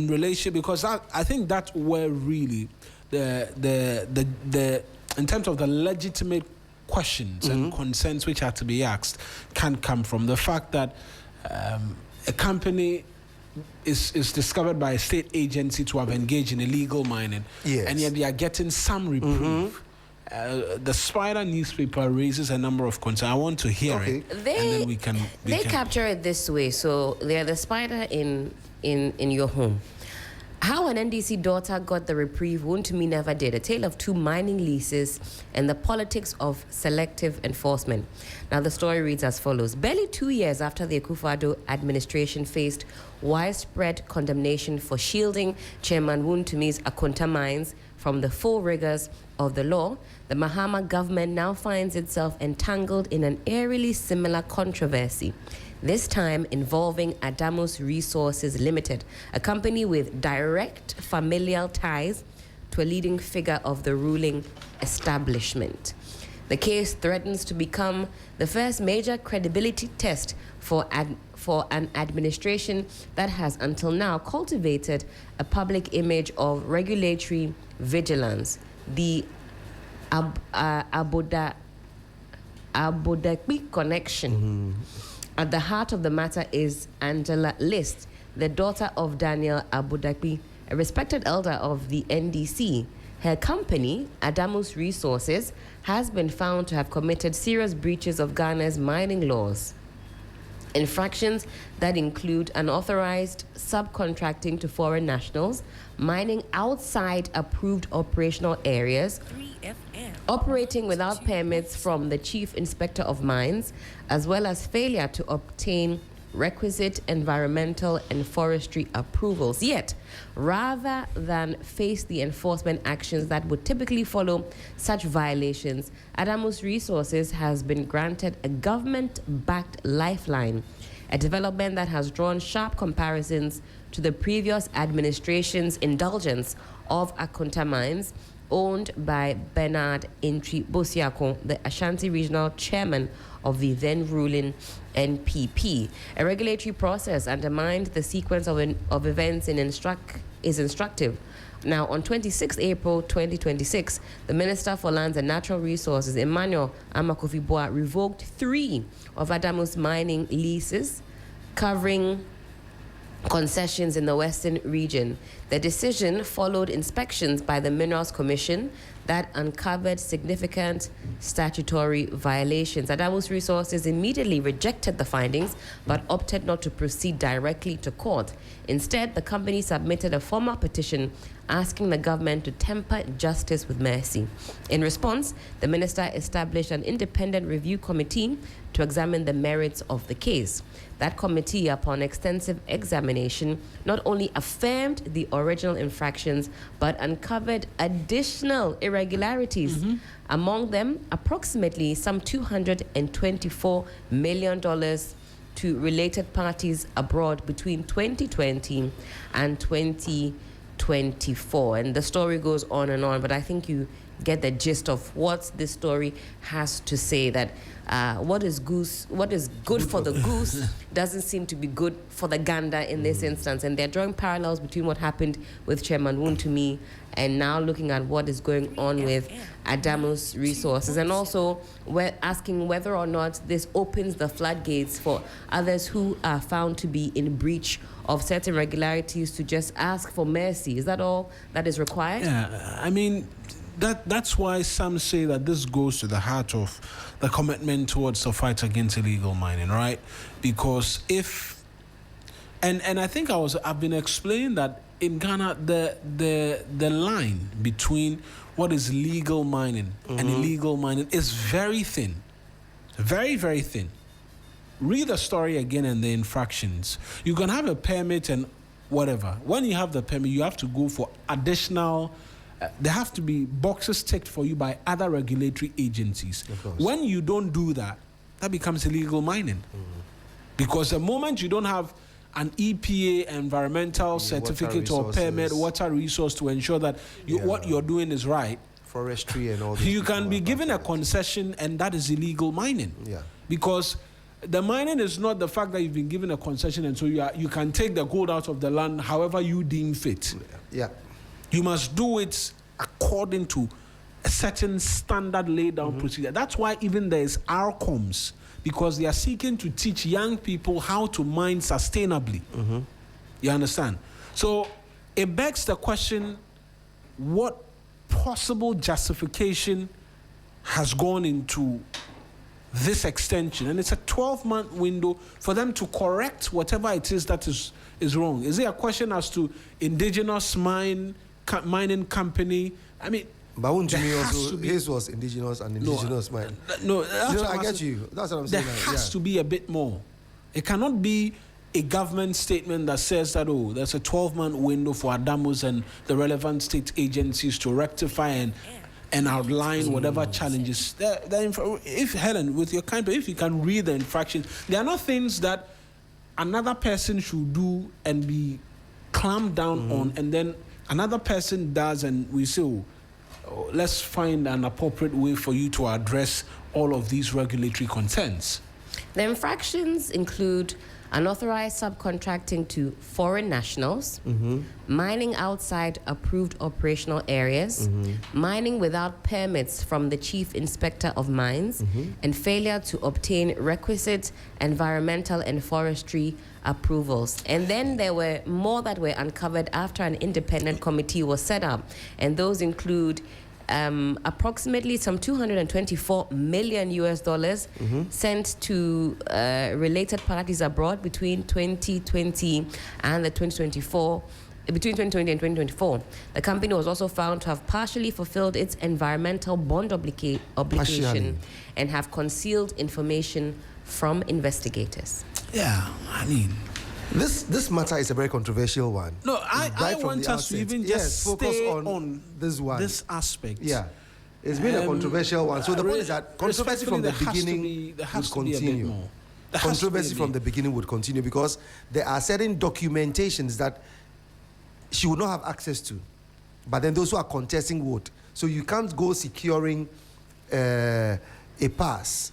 relation, because I think that's where really the in terms of the legitimate questions and concerns which are to be asked can come from the fact that a company is discovered by a state agency to have engaged in illegal mining, and yet they are getting some reprieve. The Spider newspaper raises a number of concerns. I want to hear it, and then we can capture it this way. So they're the spider in your home. How an NDC daughter got the reprieve, Wontumi never did. A tale of two mining leases and the politics of selective enforcement. Now, the story reads as follows. Barely 2 years after the Akufo-Addo administration faced widespread condemnation for shielding Chairman Wontumi's Akonta mines from the full rigors of the law, the Mahama government now finds itself entangled in an eerily similar controversy, this time involving Adamus Resources Limited, a company with direct familial ties to a leading figure of the ruling establishment. The case threatens to become the first major credibility test for an administration that has until now cultivated a public image of regulatory vigilance. The Abodakpi connection. At the heart of the matter is Angela List, the daughter of Daniel Abodakpi, a respected elder of the NDC. Her company, Adamus Resources, has been found to have committed serious breaches of Ghana's mining laws. Infractions that include unauthorized subcontracting to foreign nationals, mining outside approved operational areas, 3FM. Operating without permits from the Chief Inspector of Mines, as well as failure to obtain requisite environmental and forestry approvals. Yet, rather than face the enforcement actions that would typically follow such violations, Adamus Resources has been granted a government-backed lifeline, a development that has drawn sharp comparisons to the previous administration's indulgence of Akonta Mines, owned by Bernard Intri Bosiakon, the Ashanti Regional Chairman of the then ruling NPP. A regulatory process undermined the sequence of events is instructive. Now, on 26 April 2026, the Minister for Lands and Natural Resources, Emmanuel Amakofi-Boa, revoked 3 of Adamus mining leases covering concessions in the Western region. The decision followed inspections by the Minerals Commission that uncovered significant statutory violations. Adamus Resources immediately rejected the findings but opted not to proceed directly to court. Instead, the company submitted a formal petition asking the government to temper justice with mercy. In response, the minister established an independent review committee to examine the merits of the case. That committee, upon extensive examination, not only affirmed the original infractions, but uncovered additional irregularities. Among them, approximately some $224 million to related parties abroad between 2020 and 2024. And the story goes on and on, but I think you get the gist of what this story has to say, that what is good for the goose doesn't seem to be good for the gander in this instance. And they're drawing parallels between what happened with Chairman Wontumi and now looking at what is going on with Adamus Resources, and also we're asking whether or not this opens the floodgates for others who are found to be in breach of certain regularities to just ask for mercy. Is that all that is required? Yeah, I mean, that's why some say that this goes to the heart of the commitment towards the fight against illegal mining, right? Because if, and I think I've been explaining that in Ghana, the line between what is legal mining and illegal mining is very thin. Very, very thin. Read the story again and the infractions. You can have a permit and whatever. When you have the permit, you have to go for additional. There have to be boxes ticked for you by other regulatory agencies. When you don't do that, that becomes illegal mining. Because the moment you don't have an EPA environmental certificate or permit, water resource to ensure that what you're doing is right, forestry and all this. You can be given a concession, and that is illegal mining. Yeah. Because the mining is not the fact that you've been given a concession and so you can take the gold out of the land however you deem fit. Yeah. You must do it according to a certain standard laid down procedure. That's why even there is RCOMs, because they are seeking to teach young people how to mine sustainably. You understand? So it begs the question, what possible justification has gone into this extension? And it's a 12-month window for them to correct whatever it is that is wrong. Is it a question as to indigenous mining company? I mean, but wouldn't you mean also his was indigenous and indigenous mine? No, I get you. That's what I'm saying. There has to be a bit more. It cannot be a government statement that says that, there's a 12-month window for Adamos and the relevant state agencies to rectify and outline whatever challenges. If Helen, with your kind, if you can read the infractions, they are not things that another person should do and be clamped down on, and then another person does, and we say, let's find an appropriate way for you to address all of these regulatory concerns. The infractions include unauthorized subcontracting to foreign nationals, mining outside approved operational areas, mining without permits from the Chief Inspector of Mines, and failure to obtain requisite environmental and forestry approvals. And then there were more that were uncovered after an independent committee was set up, and those include approximately some $224 million sent to related parties abroad between 2020 and the 2024. Between 2020 and 2024, the company was also found to have partially fulfilled its environmental bond obligation and have concealed information from investigators. Yeah, I mean, this matter is a very controversial one. No, I want us to even just focus stay on this one. This aspect. Yeah. It's been a controversial one. So the point is that controversy from the beginning would continue. Controversy from the beginning would continue because there are certain documentations that she would not have access to. But then those who are contesting would. So you can't go securing a pass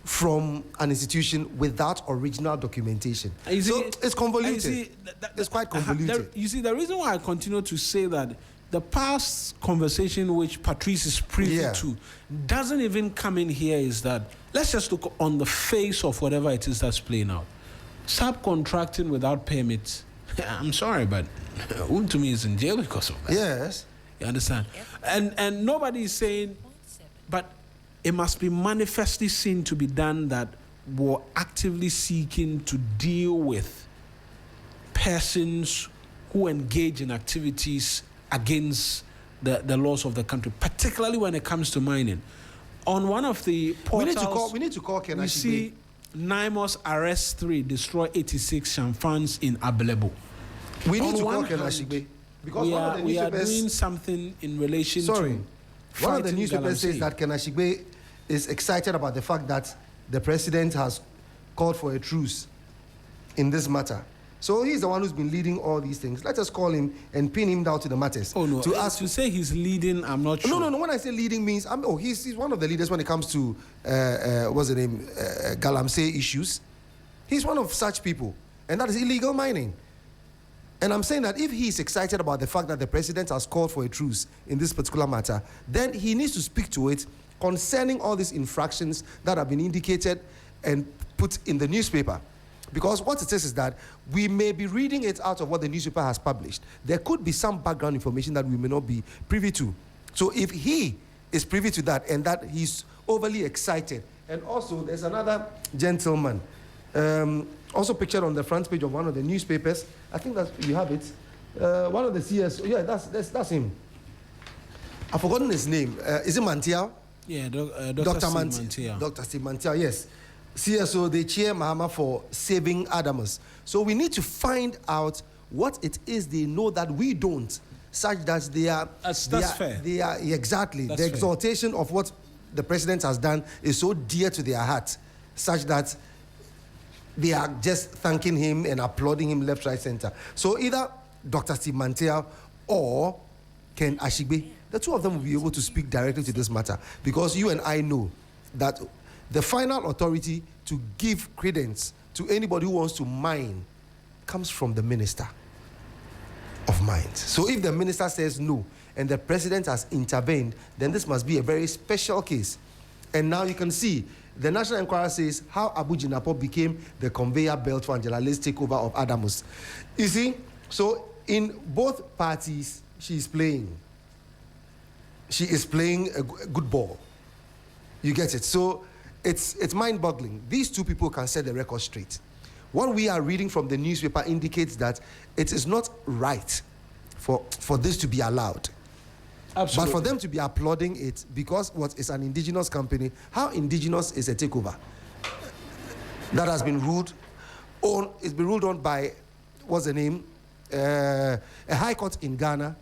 from an institution without original documentation. So it's convoluted. It's quite convoluted. You see, the reason why I continue to say that the past conversation which Patrice is privy to doesn't even come in here is that let's just look on the face of whatever it is that's playing out. Subcontracting without permits. I'm sorry, but to me is in jail because of that. Yes. You understand? And nobody is saying, but it must be manifestly seen to be done that we're actively seeking to deal with persons who engage in activities against the laws of the country, particularly when it comes to mining. On one of the portals, we need to call Kenashigbe. We see NIMOS arrest 3, destroy 86 Shamfans in Ablebo. We need to call Kenashigbe because we are doing something in relation to. One of the newspapers says that Kenashigbe is excited about the fact that the president has called for a truce in this matter. So he's the one who's been leading all these things. Let us call him and pin him down to the matters. Oh, no. To say he's leading, I'm not sure. No. When I say leading means, he's one of the leaders when it comes to, what's the name, Galamsey issues. He's one of such people. And that is illegal mining. And I'm saying that if he's excited about the fact that the president has called for a truce in this particular matter, then he needs to speak to it concerning all these infractions that have been indicated and put in the newspaper. Because what it is that we may be reading it out of what the newspaper has published. There could be some background information that we may not be privy to. So if he is privy to that and that he's overly excited, and also there's another gentleman, also pictured on the front page of one of the newspapers. I think that you have it. One of the CS. Yeah, that's him. I've forgotten his name. Is it Mantiao? Yeah, Dr. Steve Mantia, yes. CSO, they cheer Mahama for saving Adamus. So we need to find out what it is they know that we don't, such that that's fair. They are exactly That's the fair. exaltation of what the president has done is so dear to their heart, such that they are just thanking him and applauding him left, right, center. So either Dr. Steve Mantia or Ken Ashigbe, the two of them will be able to speak directly to this matter, because you and I know that the final authority to give credence to anybody who wants to mine comes from the Minister of Mines. So if the minister says no and the president has intervened, then this must be a very special case. And now you can see the National Enquirer says how Abu Jinapo became the conveyor belt for Angela Lay's takeover of Adamus. You see, so in both parties, she is playing a good ball. You get it? So it's mind-boggling. These two people can set the record straight. What we are reading from the newspaper indicates that it is not right for this to be allowed. Absolutely. But for them to be applauding it because it's an indigenous company, how indigenous is a takeover? That has been ruled on by, what's the name? A high court in Ghana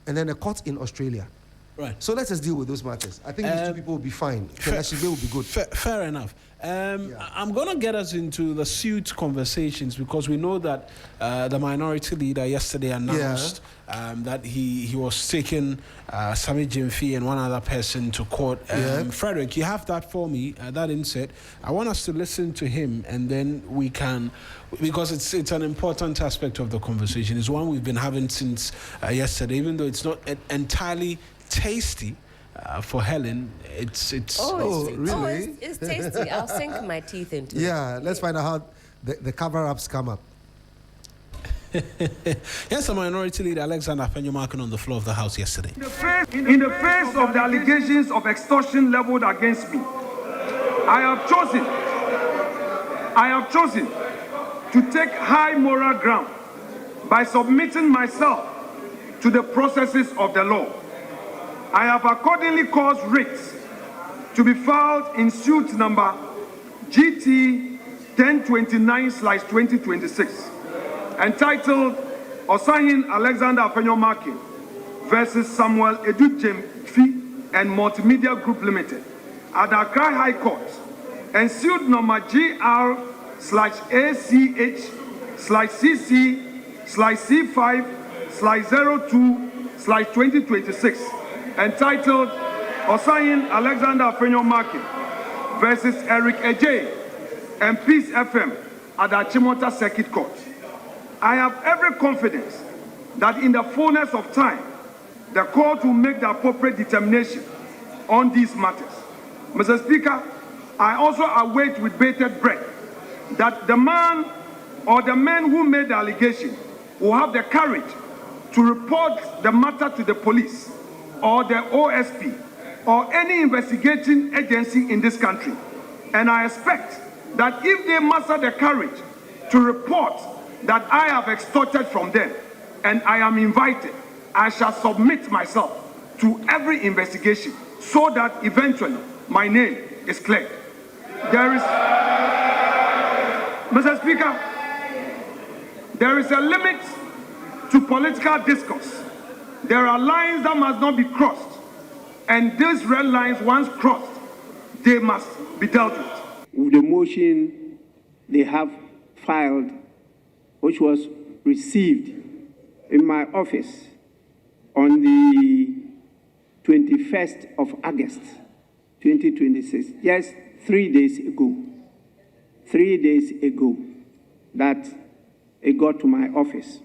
and then a court in Australia. Right. So let us deal with those matters. I think these two people will be fine. Kenashigbe will be good. Fair enough. I'm going to get us into the suit conversations, because we know that the minority leader yesterday announced that he was taking Sammy Gyamfi and one other person to court. Frederick, you have that for me, that insert. I want us to listen to him, and then we can, because it's an important aspect of the conversation. It's one we've been having since yesterday, even though it's not entirely tasty for Helen. It's really? It's tasty. I'll sink my teeth into it. Yeah, let's find out how the cover-ups come up. Yes, the minority leader Alexander Afenyo-Markin on the floor of the House yesterday. In the face of the allegations of extortion leveled against me, I have chosen to take high moral ground by submitting myself to the processes of the law. I have accordingly caused writs to be filed in suit number GT 1029/2026, entitled Osahin Alexander Afenyo-Markin versus Samuel Edu Gyamfi and Multimedia Group Limited at the Accra High Court, and suit number GR/ACH/CC/C5/02/2026, entitled Osahin Alexander Afenyo-Markin versus Eric Ejay and Peace FM at the Achimota Circuit Court. I have every confidence that in the fullness of time, the court will make the appropriate determination on these matters. Mr. Speaker, I also await with bated breath that the man or the men who made the allegation will have the courage to report the matter to the police or the OSP or any investigating agency in this country. And I expect that if they muster the courage to report that I have extorted from them and I am invited, I shall submit myself to every investigation so that eventually my name is cleared. Mr. Speaker, there is a limit to political discourse. There are lines that must not be crossed, and these red lines, once crossed, they must be dealt with. The motion they have filed, which was received in my office on the 21st of August, 2026, just 3 days ago. 3 days ago that it got to my office.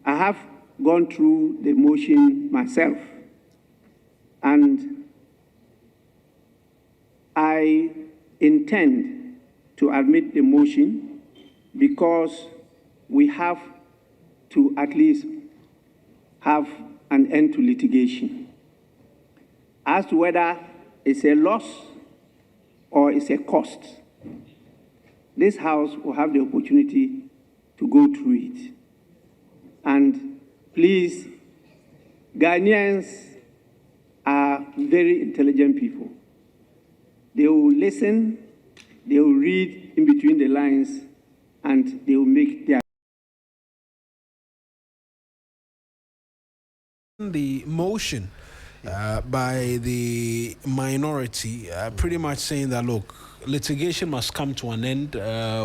I have gone through the motion myself, and I intend to admit the motion because we have to at least have an end to litigation. As to whether it's a loss or it's a cost, this House will have the opportunity to go through it. And please, Ghanaians are very intelligent people. They will listen, they will read in between the lines, and they will make their the motion by the minority, pretty much saying that, look, litigation must come to an end.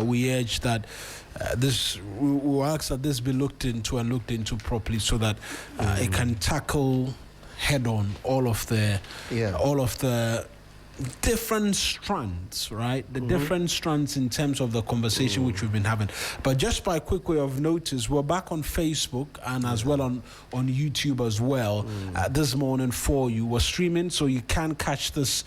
We urge that we ask that this be looked into properly so that it can tackle head on all of the different strands, right? The different strands in terms of the conversation which we've been having. But just by quick way of notice, we're back on Facebook and as well on YouTube as well this morning for you. We're streaming, so you can catch this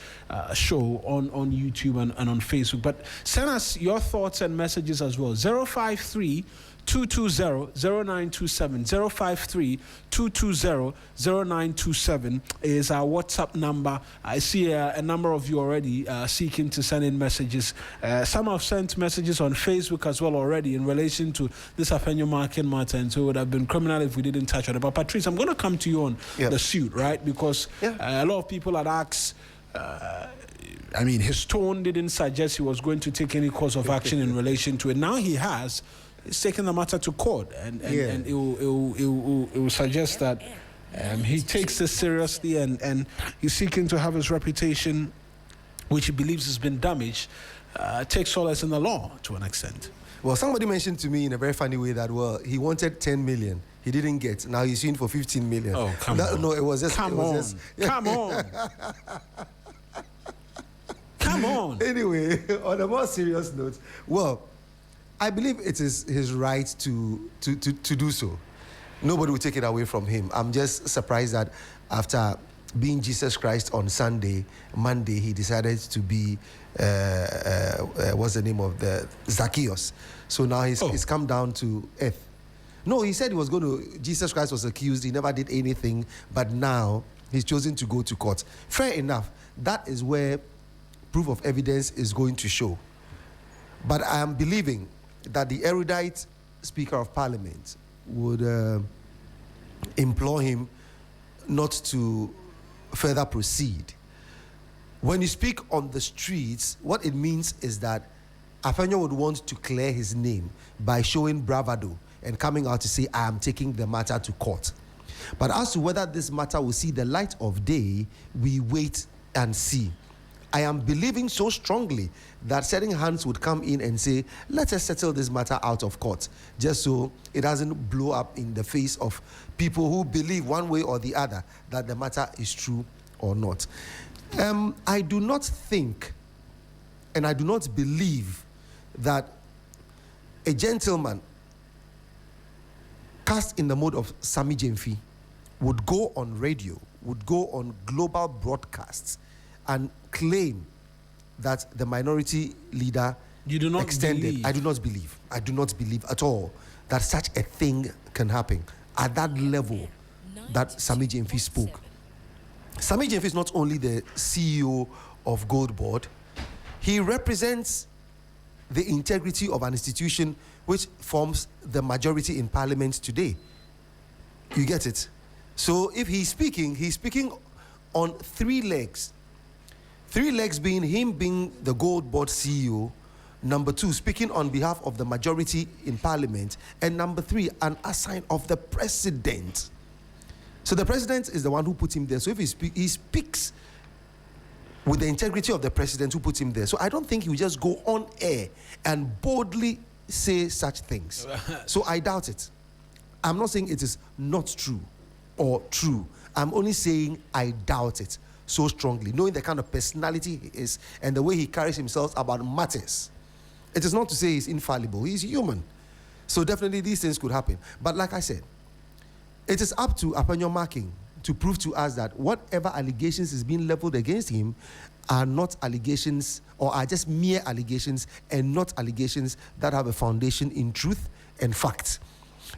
show on YouTube and on Facebook. But send us your thoughts and messages as well. 053 220-0927 053-220-0927 is our WhatsApp number. I see a number of you already seeking to send in messages. Some have sent messages on Facebook as well already in relation to this Afenyo-Markin matter, and so it would have been criminal if we didn't touch on it. But Patrice, I'm going to come to you on the suit, right? Because a lot of people had asked, his tone didn't suggest he was going to take any course of action in relation to it. Now he has. He's taking the matter to court, and it will suggest that he takes this seriously, and he's seeking to have his reputation, which he believes has been damaged, take solace in the law to an extent. Well, somebody mentioned to me in a very funny way that, well, he wanted 10 million. He didn't get. Now he's suing for 15 million. Oh, come on. No, it was just... Come on. Come on. Come on. Anyway, on a more serious note, well, I believe it is his right to do so. Nobody will take it away from him. I'm just surprised that after being Jesus Christ on Monday, he decided to be, what's the name of the Zacchaeus. So now he's come down to earth. No, he said he was going to, Jesus Christ was accused, he never did anything, but now he's chosen to go to court. Fair enough. That is where proof of evidence is going to show. But I am believing that the erudite Speaker of Parliament would implore him not to further proceed. When you speak on the streets, what it means is that Afenyo would want to clear his name by showing bravado and coming out to say, I am taking the matter to court. But as to whether this matter will see the light of day, we wait and see. I am believing so strongly that certain hands would come in and say, let us settle this matter out of court, just so it doesn't blow up in the face of people who believe one way or the other that the matter is true or not. I do not think and I do not believe that a gentleman cast in the mode of Sammy Gyamfi would go on radio, would go on global broadcasts and claim that the minority leader extended. Believe. I do not believe at all that such a thing can happen at that level that Sammy Gyamfi spoke. Sammy Gyamfi is not only the CEO of GoldBod, he represents the integrity of an institution which forms the majority in parliament today. You get it? So if he's speaking on three legs. Three legs being him being the GoldBod CEO, number two, speaking on behalf of the majority in parliament, and number three, an assign of the president. So the president is the one who put him there. So if he speaks with the integrity of the president who put him there. So I don't think he will just go on air and boldly say such things. So I doubt it. I'm not saying it is not true or true. I'm only saying I doubt it so strongly, knowing the kind of personality he is and the way he carries himself about matters. It is not to say he's infallible. He's human. So definitely these things could happen. But like I said, it is up to Afenyo-Markin to prove to us that whatever allegations is being leveled against him are not allegations or are just mere allegations and not allegations that have a foundation in truth and fact.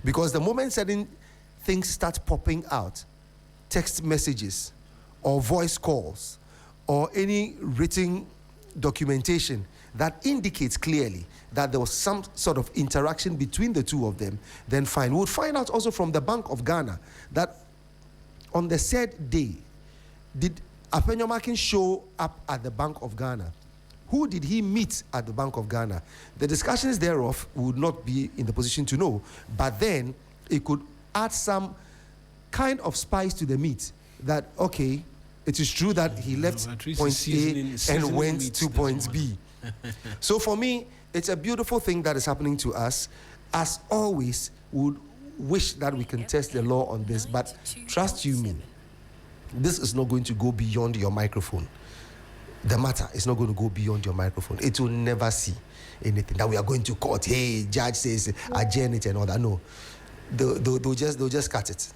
Because the moment certain things start popping out, text messages or voice calls or any written documentation that indicates clearly that there was some sort of interaction between the two of them, then fine. We would find out also from the Bank of Ghana that on the said day, Did Afenyo-Markin show up at the Bank of Ghana? Who did he meet at the Bank of Ghana? The discussions thereof would not be in the position to know, but then it could add some kind of spice to the meat that, okay, it is true that he left point A and went to point B. So for me, it's a beautiful thing that is happening to us. As always, would wish that we can test the law on this, but trust you me, this is not going to go beyond your microphone. The matter is not going to go beyond your microphone. It will never see anything that we are going to court. Hey, judge says adjourn it and all that. No, they'll just cut it.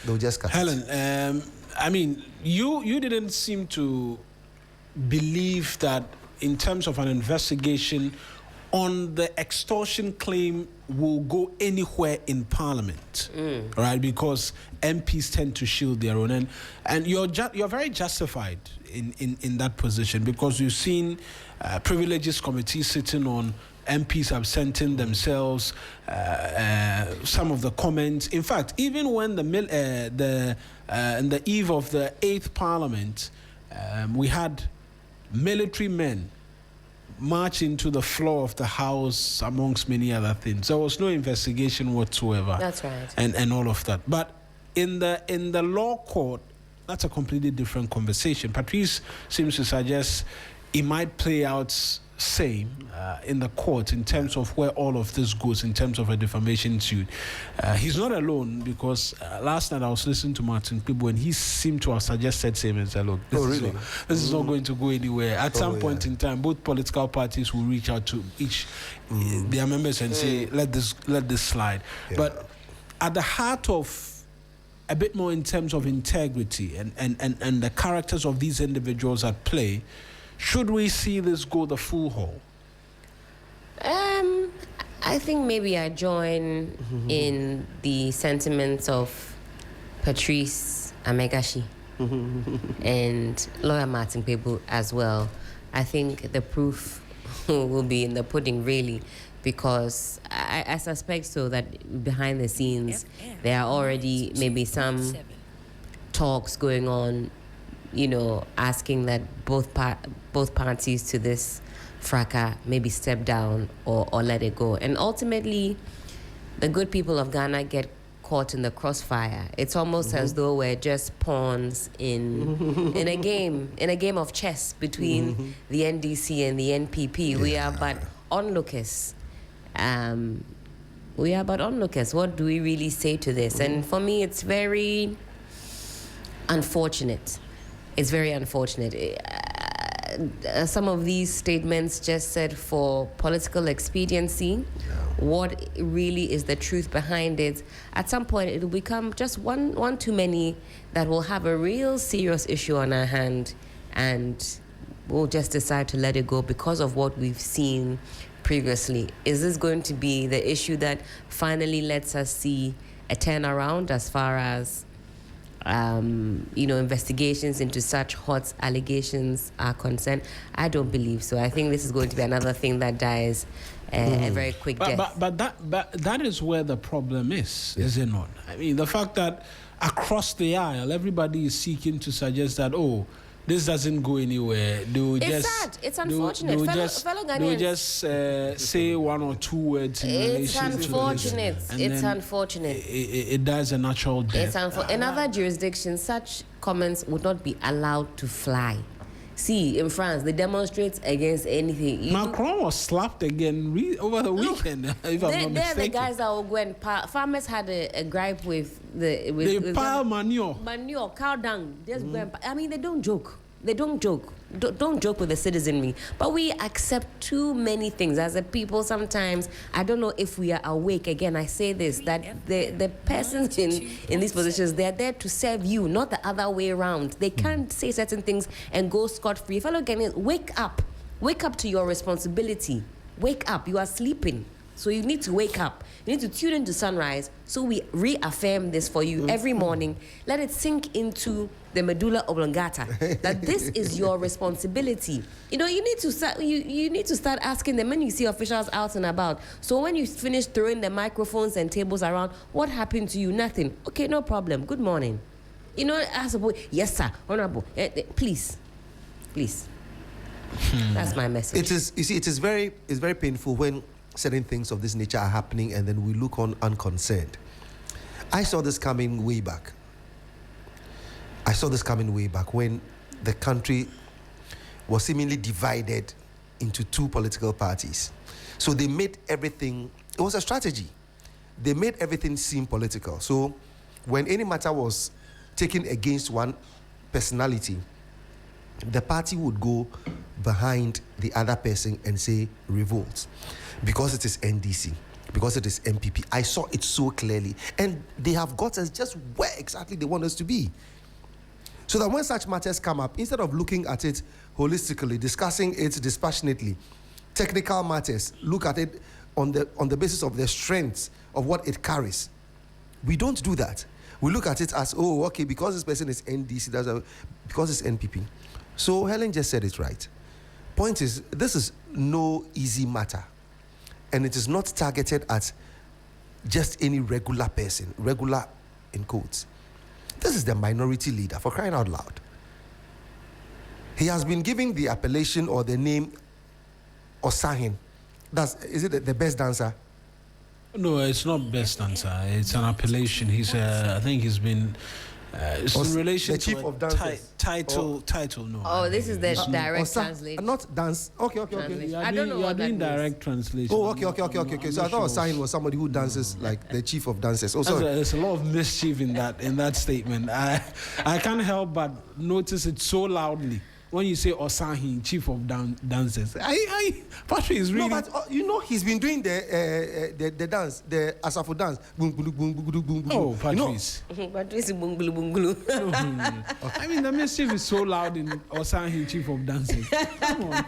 They'll just cut it. Helen, I mean, you didn't seem to believe that in terms of an investigation on the extortion claim will go anywhere in Parliament, right? Because MPs tend to shield their own, and you're very justified in that position, because you've seen privileges committees sitting on MPs absenting themselves, some of the comments. In fact, even when in the eve of the 8th Parliament, we had military men march into the floor of the House, amongst many other things. There was no investigation whatsoever. That's right. And all of that. But in the law court, that's a completely different conversation. Patrice seems to suggest it might play out same in the court in terms of where all of this goes in terms of a defamation suit. He's not alone, because last night I was listening to Martin Pibo and he seemed to have suggested same and said, look, this is not going to go anywhere. At some point in time, both political parties will reach out to each their members and say, let this slide. Yeah. But at the heart of a bit more in terms of integrity and the characters of these individuals at play, should we see this go the full haul? I think maybe I join in the sentiments of Patrice Amegashi and lawyer Martin Pebu as well. I think the proof will be in the pudding, really, because I suspect so that behind the scenes there are already maybe some talks going on, asking that both parties to this fracas maybe step down or let it go. And ultimately, the good people of Ghana get caught in the crossfire. It's almost as though we're just pawns in a game of chess between the NDC and the NPP. We are but onlookers. What do we really say to this? And for me, it's very unfortunate. It's very unfortunate. Some of these statements just said for political expediency. What really is the truth behind it? At some point, it will become just one too many that will have a real serious issue on our hand, and we'll just decide to let it go because of what we've seen previously. Is this going to be the issue that finally lets us see a turnaround as far as investigations into such hot allegations are concerned? I don't believe so. I think this is going to be another thing that dies a very quick death. But that is where the problem is it not? I mean, the fact that across the aisle, everybody is seeking to suggest that, this doesn't go anywhere. Sad. It's unfortunate. Fellow Ghanaians. They'll just say one or two words in relation to this. It's unfortunate. It dies a natural death. In other jurisdictions, such comments would not be allowed to fly. See, in France, they demonstrate against anything. Macron was slapped again over the weekend, if I'm not mistaken. They're the guys that will go and farmers had a gripe with they pile manure. Manure, cow dung. Just go and, I mean, they don't joke. They don't joke. Don't joke with the citizenry. But we accept too many things as a people sometimes. I don't know if we are awake. Again, I say this, that the persons in these positions, they're there to serve you, not the other way around. They can't say certain things and go scot-free. Fellow Ghanaians, wake up. Wake up to your responsibility. Wake up. You are sleeping. So you need to wake up. You need to tune into Sunrise. So we reaffirm this for you every morning. Let it sink into the medulla oblongata that this is your responsibility. You need to start. You need to start asking them when you see officials out and about. So when you finish throwing the microphones and tables around, what happened to you? Nothing. Okay, no problem. Good morning. You know, as a boy, yes, sir, honorable, please. That's my message. It is. You see, it's very painful when certain things of this nature are happening, and then we look on unconcerned. I saw this coming way back. When the country was seemingly divided into two political parties. So they made everything. It was a strategy. They made everything seem political. So when any matter was taken against one personality, the party would go behind the other person and say revolt, because it is NDC, because it is MPP. I saw it so clearly, and they have got us just where exactly they want us to be. So that when such matters come up, instead of looking at it holistically, discussing it dispassionately, technical matters, look at it on the basis of the strengths of what it carries. We don't do that. We look at it as, oh, okay, because this person is NDC, because it's NPP. So Helen just said it right. Point is, this is no easy matter. And it is not targeted at just any regular person, regular in quotes. This is the minority leader, for crying out loud. He has been given the appellation or the name Osahin. Is it the best dancer? No, it's not best dancer. It's an appellation. I think he's been. It's in relation the chief to of dancers. Title. No. Oh, this is the direct translation. Not dance. Okay. I don't know what that means. Direct translation. Oh, okay. So I thought Osahin was somebody who dances like the chief of dancers. Oh, sorry. There's a lot of mischief in that statement. I can't help but notice it so loudly. When you say Osahin, chief of dancers, Patrick is really. No, but he's been doing the dance, the Asafo dance. Boom, boom, boom, boom, boom, boom. Oh, Patrice. Patrice, bungulu, bungulu. I mean, the mischief is so loud in Osahin, chief of dancers. Come on.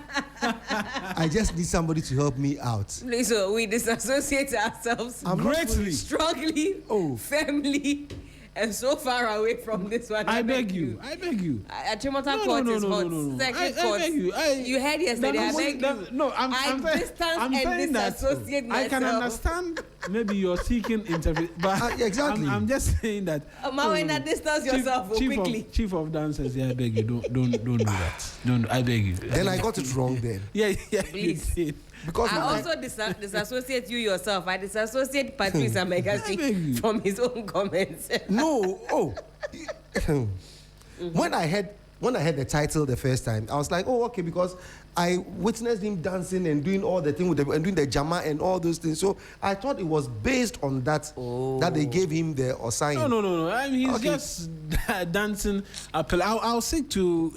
I just need somebody to help me out. Please, so we disassociate ourselves greatly, strongly, firmly. And so far away from this one. I beg you. Chimota court is hot. Second court. You heard yesterday. I beg you. No, I'm disassociate myself. I can understand. Maybe you're seeking interpret, but exactly. I'm just saying that. Distance yourself quickly. Chief of dancers. Yeah, I beg you. Don't do that. Don't. I beg you. Then I got it wrong. Then. Yeah. Please. Because I also disassosssociate you yourself. I disassociate Patrice Amegasi from his own comments. No. When I heard the title the first time, I was like, oh, okay, because I witnessed him dancing and doing all the thing with and doing the jama and all those things. So I thought it was based on that that they gave him the Osahin. No. I mean, he's just dancing. I'll seek to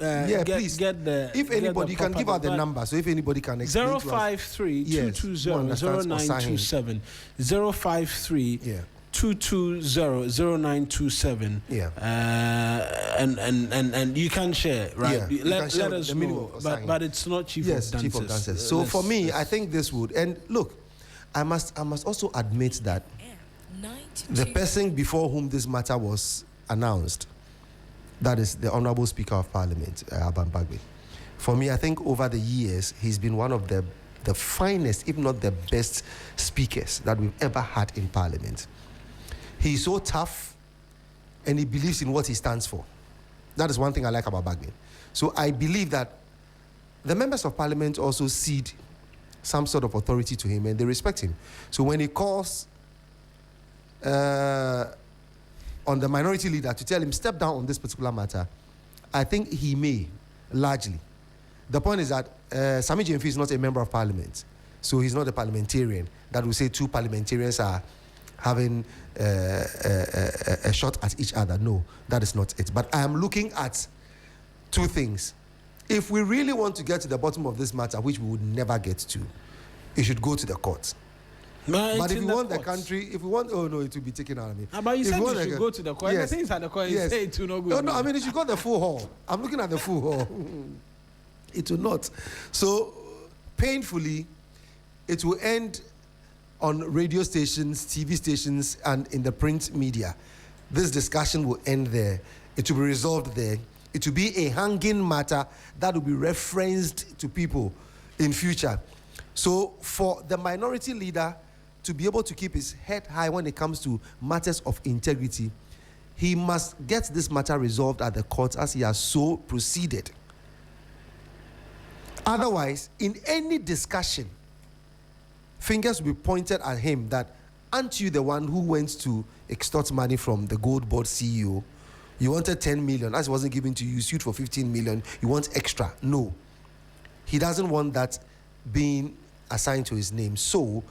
please. Get the. If anybody, you can give out the number. So if anybody can explain 053-220-0927. 053. 220-0927. And you can share, right? Yeah, let us know. But it's not chief of dancers. Chief of dancers. So for me, I think this would. And look, I must also admit that the person before whom this matter was announced, that is the Honorable Speaker of Parliament, Aban Bagbe. For me, I think over the years, he's been one of the finest, if not the best speakers that we've ever had in Parliament. He's so tough, and he believes in what he stands for. That is one thing I like about Bagbe. So I believe that the members of Parliament also cede some sort of authority to him, and they respect him. So when he calls on the minority leader to tell him, step down on this particular matter, I think he may, largely. The point is that Sammy Gyamfi is not a member of Parliament, so he's not a parliamentarian that will say two parliamentarians are having a shot at each other. No, that is not it. But I am looking at two things. If we really want to get to the bottom of this matter, which we would never get to, it should go to the courts. But if we want the country, it will be taken out of me. But you said you should go to the court. Yes. The things at the court, you say it will not go. No, I mean, it should go to the full hall. I'm looking at the full hall. It will not. So, painfully, it will end on radio stations, TV stations, and in the print media. This discussion will end there. It will be resolved there. It will be a hanging matter that will be referenced to people in future. So for the minority leader to be able to keep his head high when it comes to matters of integrity, he must get this matter resolved at the court as he has so proceeded. Otherwise, in any discussion, fingers will be pointed at him that, aren't you the one who went to extort money from the GoldBod CEO? You wanted 10 million, as it wasn't given to you, you sued for 15 million, you want extra. No. He doesn't want that being assigned to his name. So,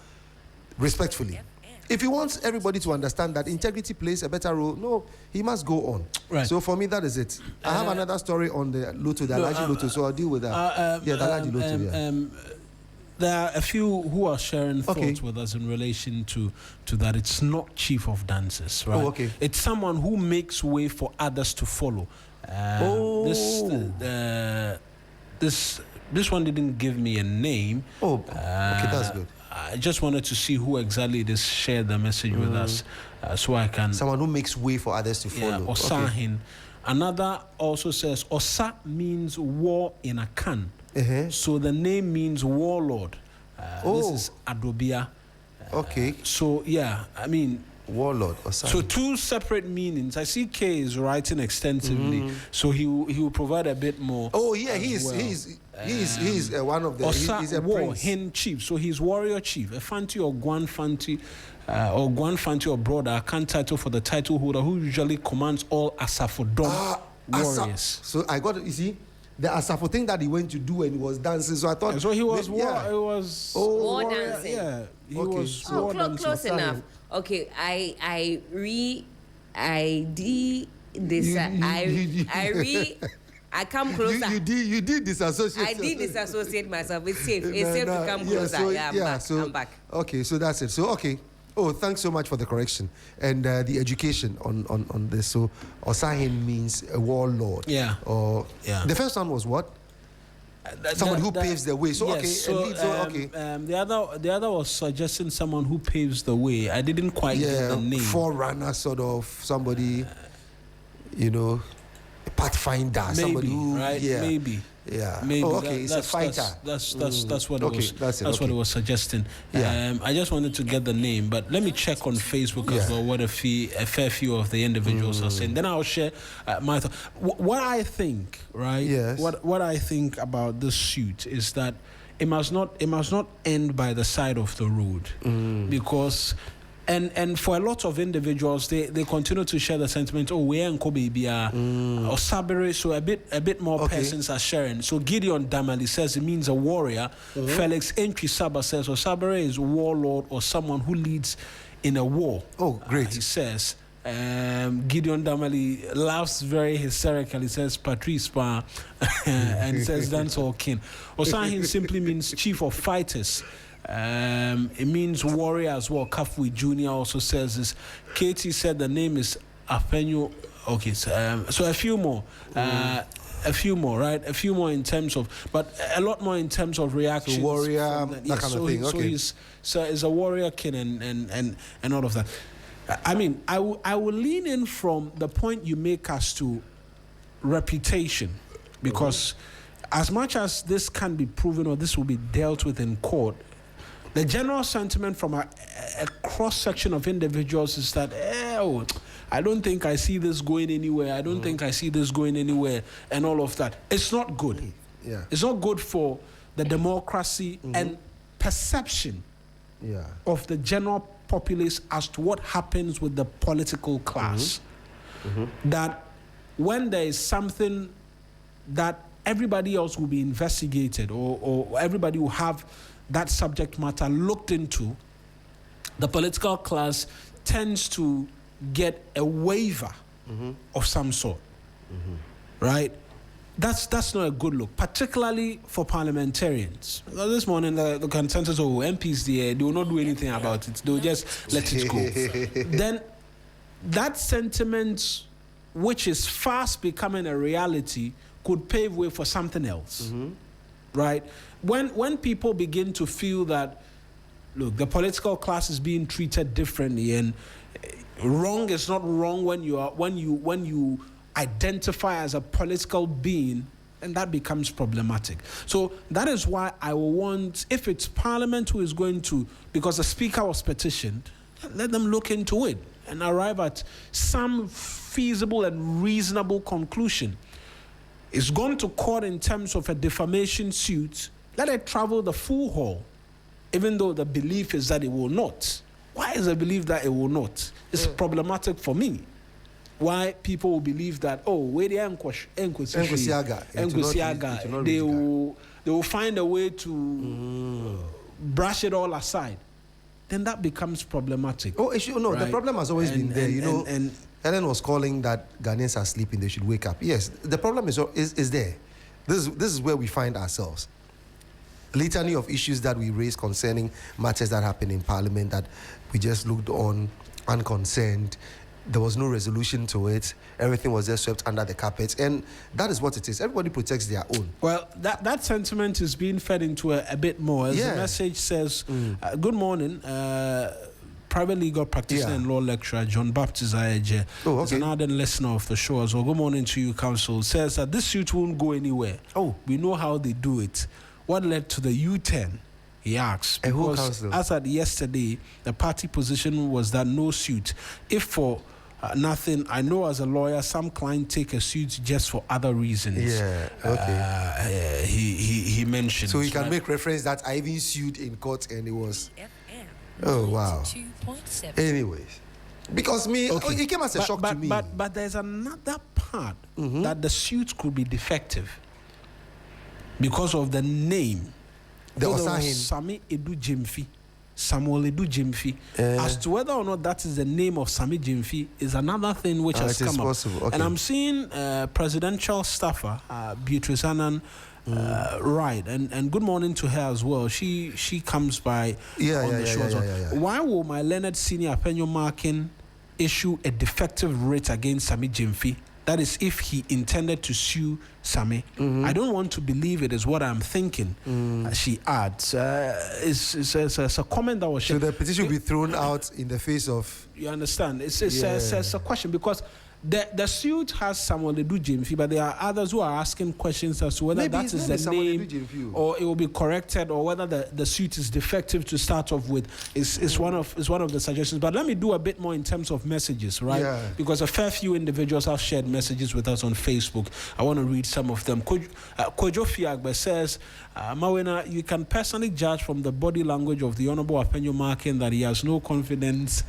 respectfully, if he wants everybody to understand that integrity plays a better role, no, he must go on. Right. So for me, that is it. I have another story on the Lotto, the Alaji Lotto, so I'll deal with that. The Alaji Lotto, there are a few who are sharing thoughts with us in relation to that. It's not chief of dancers, right? Oh, okay. It's someone who makes way for others to follow. This one didn't give me a name. Okay, that's good. I just wanted to see who exactly it is shared the message with us, so I can. Someone who makes way for others to follow. Yeah, Osahin. Another also says Osa means war in a can. So the name means warlord. This is Adobia. Okay. So yeah, I mean. Warlord or something. So two separate meanings. I see K is writing extensively, so he will provide a bit more. Oh yeah, he's one of the. He's a war prince. Hin chief. So he's warrior chief. A Fanti or Guan Fanti, or Guan Fanti or brother. I can't title for the title holder who usually commands all Asafodom warriors. So I got it. You see. The Asafo thing that he went to do and he was dancing, so I thought. So he was war. It was war dancing. Yeah, he was war dancing. Close enough. Okay, I come closer. You did disassociate. I did disassociate myself. It's safe. It's safe to come closer. I'm back. Okay, so that's it. So okay. Oh, thanks so much for the correction and the education on this. So Osahin means a warlord. Yeah. Or the first one was what? Somebody who paves the way. So yes, okay, the other was suggesting someone who paves the way. I didn't quite get the name. Forerunner, sort of somebody, a pathfinder, maybe, somebody who, right? Maybe. Yeah. Maybe. Oh, okay. It's a fighter. That's what it was. That's what it was suggesting. Yeah. I just wanted to get the name, but let me check on Facebook as well what a fair few of the individuals are saying. Then I'll share my thought. What I think, right? Yes. What I think about this suit is that it must not end by the side of the road, because. And for a lot of individuals, they continue to share the sentiment. Oh, we ain't baby or Sabere. So a bit more persons are sharing. So Gideon Damali says it means a warrior. Felix Entry Saba says Sabere is warlord or someone who leads in a war. Oh, great. He says. Gideon Damali laughs very hysterically. He says Patrice Pa and says that's all kin. Osahin simply means chief of fighters. It means warrior as well. Kafui Jr. also says this. Katie said the name is Afenyo. Okay, so a few more. Right? A few more in terms of, but a lot more in terms of reactions. So warrior, that kind of thing. Okay. So he's a warrior kin and all of that. I mean, I will lean in from the point you make as to reputation, because as much as this can be proven or this will be dealt with in court, the general sentiment from a cross-section of individuals is that, I don't think I see this going anywhere. I don't think I see this going anywhere, and all of that. It's not good. Yeah. It's not good for the democracy and perception of the general populace as to what happens with the political class. That when there is something that everybody else will be investigated or everybody will have that subject matter looked into, the political class tends to get a waiver of some sort, right? That's not a good look, particularly for parliamentarians. This morning, the consensus of MPs, they will not do anything about it. They'll just let it go. Then that sentiment, which is fast becoming a reality, could pave way for something else, right? When people begin to feel that, look, the political class is being treated differently, and wrong is not wrong when you identify as a political being, and that becomes problematic. So that is why I will want, if it's Parliament who is going to, because the Speaker was petitioned, let them look into it and arrive at some feasible and reasonable conclusion. It's gone to court in terms of a defamation suit. Let it travel the full haul, even though the belief is that it will not. Why is the belief that it will not? It's problematic for me. Why people will believe that, where the they will find a way to brush it all aside. Then that becomes problematic. Right? The problem has always been there. And Helen was calling that Ghanaians are sleeping, they should wake up. Yes, the problem is there. This is where we find ourselves. Litany of issues that we raise concerning matters that happen in Parliament that we just looked on unconcerned. There was no resolution to it. Everything was just swept under the carpet. And that is what it is. Everybody protects their own. Well, that sentiment is being fed into a bit more. As the message says, good morning, private legal practitioner and law lecturer John Baptist Ayeje is an ardent listener of the show as well. Good morning to you, counsel. Says that this suit won't go anywhere. We know how they do it. What led to the U-turn? He asks. Because as at yesterday, the party position was that no suit. If for nothing, I know as a lawyer, some clients take a suit just for other reasons. He mentioned. So he can make reference that I even sued in court and it was. Oh wow. Anyways, because it came as a shock to me. But there's another part that the suit could be defective because of the name. The Osahin. Sammy Gyamfi. Samuel Edu Gyamfi. As to whether or not that is the name of Sammy Gyamfi is another thing which has come up. Okay. And I'm seeing presidential staffer Beatrice Annan right, and good morning to her as well. She comes by on the show as well. Why will my learned senior Afenyo-Markin issue a defective writ against Sammy Gyamfi? That is, if he intended to sue Sammy. I don't want to believe it is what I'm thinking. She adds. It's a comment that was shared. So the petition will be thrown out in the face of... You understand? It's a question because the suit has Samuel Edu Gyamfi, but there are others who are asking questions as to whether that is the name or it will be corrected or whether the suit is defective to start off with. Is one of the suggestions. But let me do a bit more in terms of messages, right? Yeah. Because a fair few individuals have shared messages with us on Facebook. I want to read some of them. Kojo Fiagbe says, Mawena, you can personally judge from the body language of the Honorable Afenyo-Markin that he has no confidence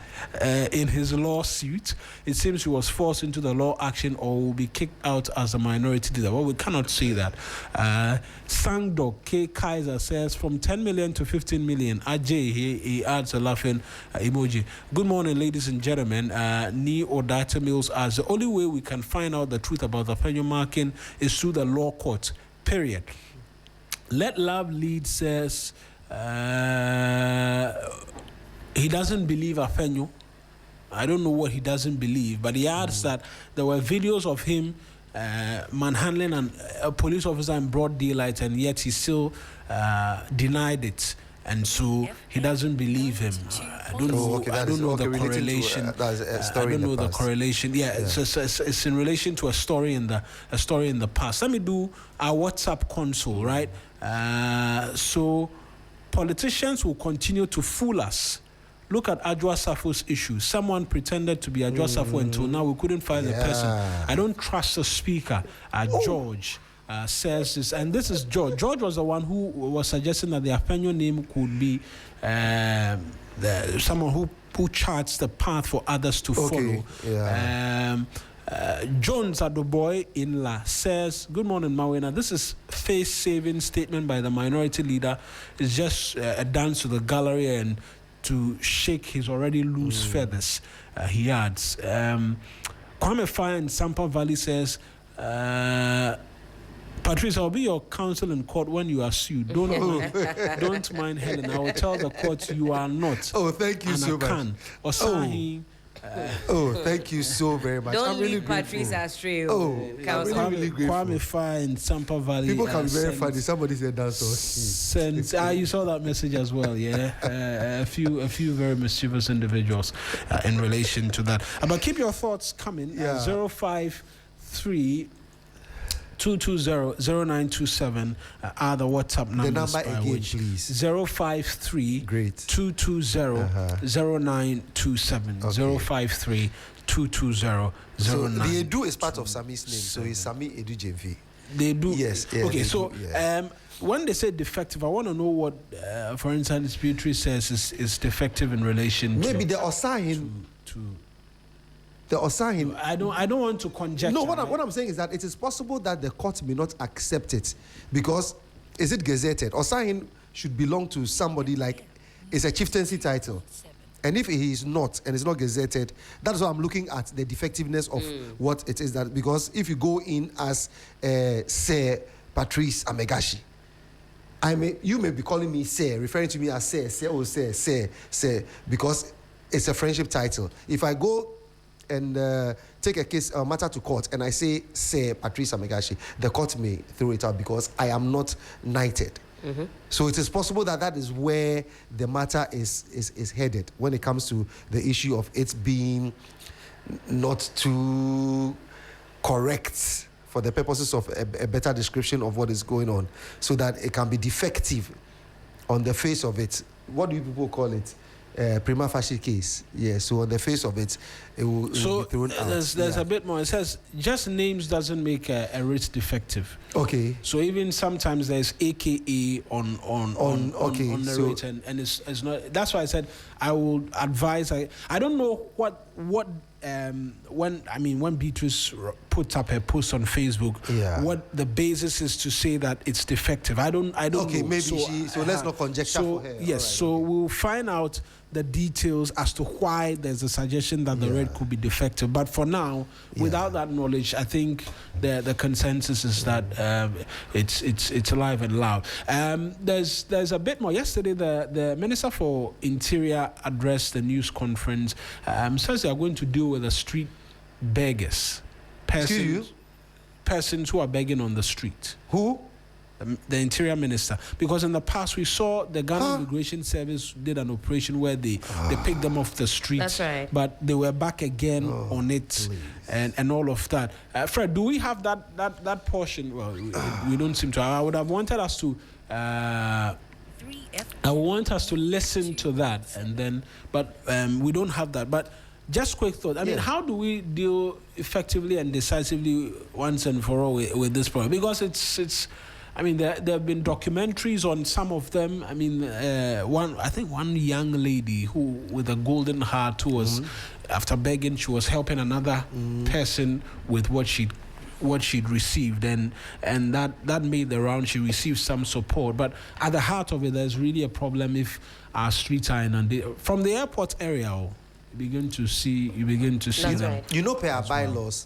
in his lawsuit. It seems he was forced into the law action or will be kicked out as a minority leader. Well, we cannot say that. Sangdok K. Kaiser says, from 10 million to 15 million. Ajay, he adds a laughing emoji. Good morning, ladies and gentlemen. Ni Odata Mills as the only way we can find out the truth about Afenyo-Markin is through the law court, period. Let Love Lead says he doesn't believe Afenyo. I don't know what he doesn't believe, but he adds that there were videos of him manhandling a police officer in broad daylight, and yet he still denied it. And so he doesn't believe him. I don't know the correlation. I don't know the correlation. Yeah, it's in relation to a story in the past. Let me do our WhatsApp console, right? So politicians will continue to fool us. Look at Adwoa Safo's issue. Someone pretended to be Adwoa Safo until now we couldn't find the person. I don't trust the speaker. George says this, and this is George. George was the one who was suggesting that the Afenyo name could be someone who charts the path for others to follow. Jones Adoboy Inla says, good morning, Mawena. This is face-saving statement by the minority leader. It's just a dance to the gallery and to shake his already loose feathers. He adds. Kwame Fire in Sampa Valley says, Patrice, I'll be your counsel in court when you are sued. Don't mind Helen. I will tell the court you are not. Oh, thank you so much. Osahi. Thank you so very much. Don't I'm really leave Patrice astray. I'm really grateful. Kwame Fire in Sampa Valley. People can be very funny. Somebody said that. You saw that message as well, yeah. A few very mischievous individuals in relation to that. But keep your thoughts coming. 053. 220-0927 are the WhatsApp numbers. The number again, please. 053 Great. 220-0927. Okay. 053 220-0927. So the Edu is part of Sammy's name, so it's Sammy Edu Gyamfi. They do. Yes. Yeah, okay. So do, yeah. When they say defective, I want to know what, for instance, Beatrice says is defective in relation. Maybe the Osahin. The Osahin. I don't want to conjecture. No, what I'm saying is that it is possible that the court may not accept it because is it gazetted? Osahin should belong to somebody like it's a chieftaincy title. And if he is not and it's not gazetted, that's why I'm looking at the defectiveness of what it is. That because if you go in as Sir Patrice Amegashi, you may be calling me Sir, referring to me as Sir, because it's a friendship title. If I go and take a case or matter to court and I say Sir Patrice Amegashi, the court may throw it out because I am not knighted. Mm-hmm. So it is possible that is where the matter is headed when it comes to the issue of it being not too correct for the purposes of a better description of what is going on, so that it can be defective on the face of it. What do you people call it? Prima facie case. Yeah, so on the face of it, it will be thrown out. There's a bit more. It says just names doesn't make a writ defective. Okay. So even sometimes there's AKA on the writ, and it's not. That's why I said I will advise. I don't know what when Beatrice put up her post on Facebook, what the basis is to say that it's defective. I don't okay, know. Maybe so let's not conjecture for her. Yes, right, so we'll find out the details as to why there's a suggestion that the red could be defective. But for now, without that knowledge, I think the consensus is that it's alive and loud. There's a bit more. Yesterday, the Minister for Interior addressed the news conference. Says they are going to deal with the street beggars, persons who are begging on the street. Who? The Interior Minister, because in the past we saw the Ghana Immigration Service did an operation where they picked them off the street. That's right. But they were back again on it, and all of that. Fred, do we have that portion? Well, we don't seem to. I would have wanted us to. I want us to listen to that, and then, but we don't have that. But just quick thought. I mean, how do we deal effectively and decisively once and for all with this problem? Because it's. I mean, there have been documentaries on some of them. I mean, one young lady who with a golden heart who was, after begging, she was helping another person with what she'd received, and that made the round. She received some support, but at the heart of it, there's really a problem if our streets are inundated. From the airport area, you begin to see That's them. right. You know, per our bylaws,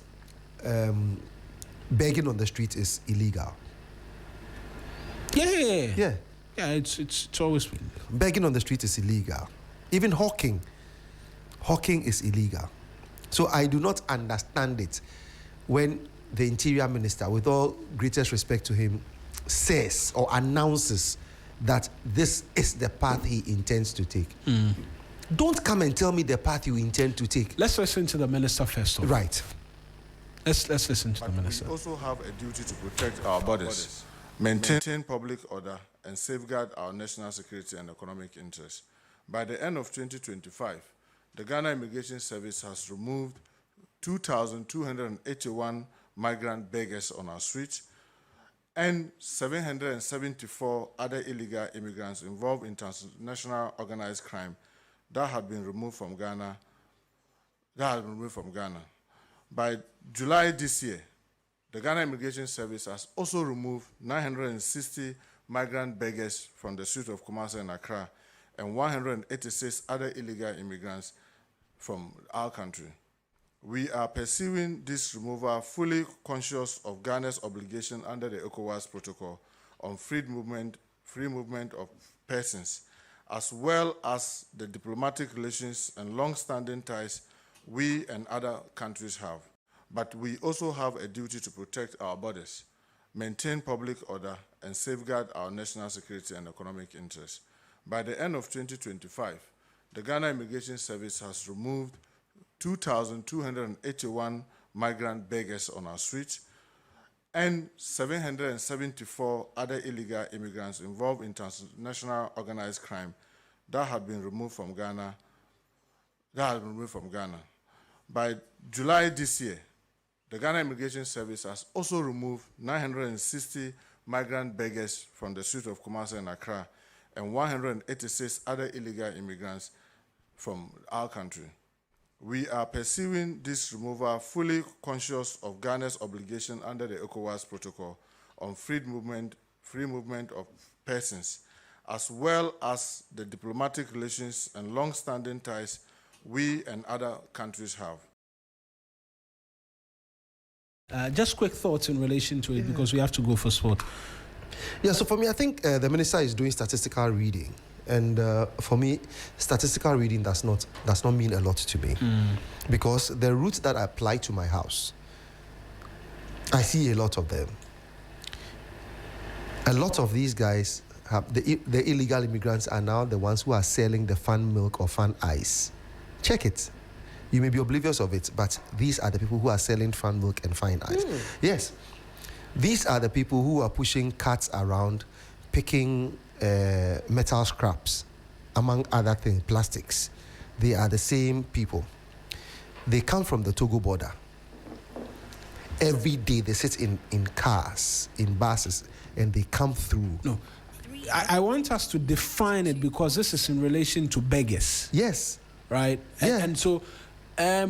begging on the street is illegal. Yeah. It's always been. Begging on the street is illegal. Even hawking is illegal. So I do not understand it when the Interior Minister, with all greatest respect to him, says or announces that this is the path he intends to take. Don't come and tell me the path you intend to take. Let's listen to the minister first. Right. Let's listen to the minister. We also have a duty to protect our borders, maintain public order, and safeguard our national security and economic interests. By the end of 2025, the Ghana Immigration Service has removed 2,281 migrant beggars on our streets and 774 other illegal immigrants involved in transnational organized crime that had been removed from Ghana. By July this year, the Ghana Immigration Service has also removed 960 migrant beggars from the streets of Kumasi and Accra and 186 other illegal immigrants from our country. We are pursuing this removal fully conscious of Ghana's obligation under the ECOWAS Protocol on free movement of persons, as well as the diplomatic relations and long-standing ties we and other countries have. But we also have a duty to protect our borders, maintain public order, and safeguard our national security and economic interests. By the end of 2025, the Ghana Immigration Service has removed 2,281 migrant beggars on our streets and 774 other illegal immigrants involved in transnational organized crime that had been removed from Ghana. By July this year, the Ghana Immigration Service has also removed 960 migrant beggars from the streets of Kumasi and Accra, and 186 other illegal immigrants from our country. We are pursuing this removal fully conscious of Ghana's obligation under the ECOWAS Protocol on free movement of persons, as well as the diplomatic relations and long-standing ties we and other countries have. Just quick thoughts in relation to it, because we have to go for sport. Yeah, so for me, I think the minister is doing statistical reading. And for me, statistical reading does not mean a lot to me. Because the routes that apply to my house, I see a lot of them. A lot of these guys, the illegal immigrants are now the ones who are selling the fan milk or fan ice. Check it. You may be oblivious of it, but these are the people who are selling fan milk and fine ice. Yes. These are the people who are pushing carts around, picking metal scraps, among other things, plastics. They are the same people. They come from the Togo border. Every day they sit in cars, in buses, and they come through. No, I want us to define it, because this is in relation to beggars. Yes. Right? Yeah. And so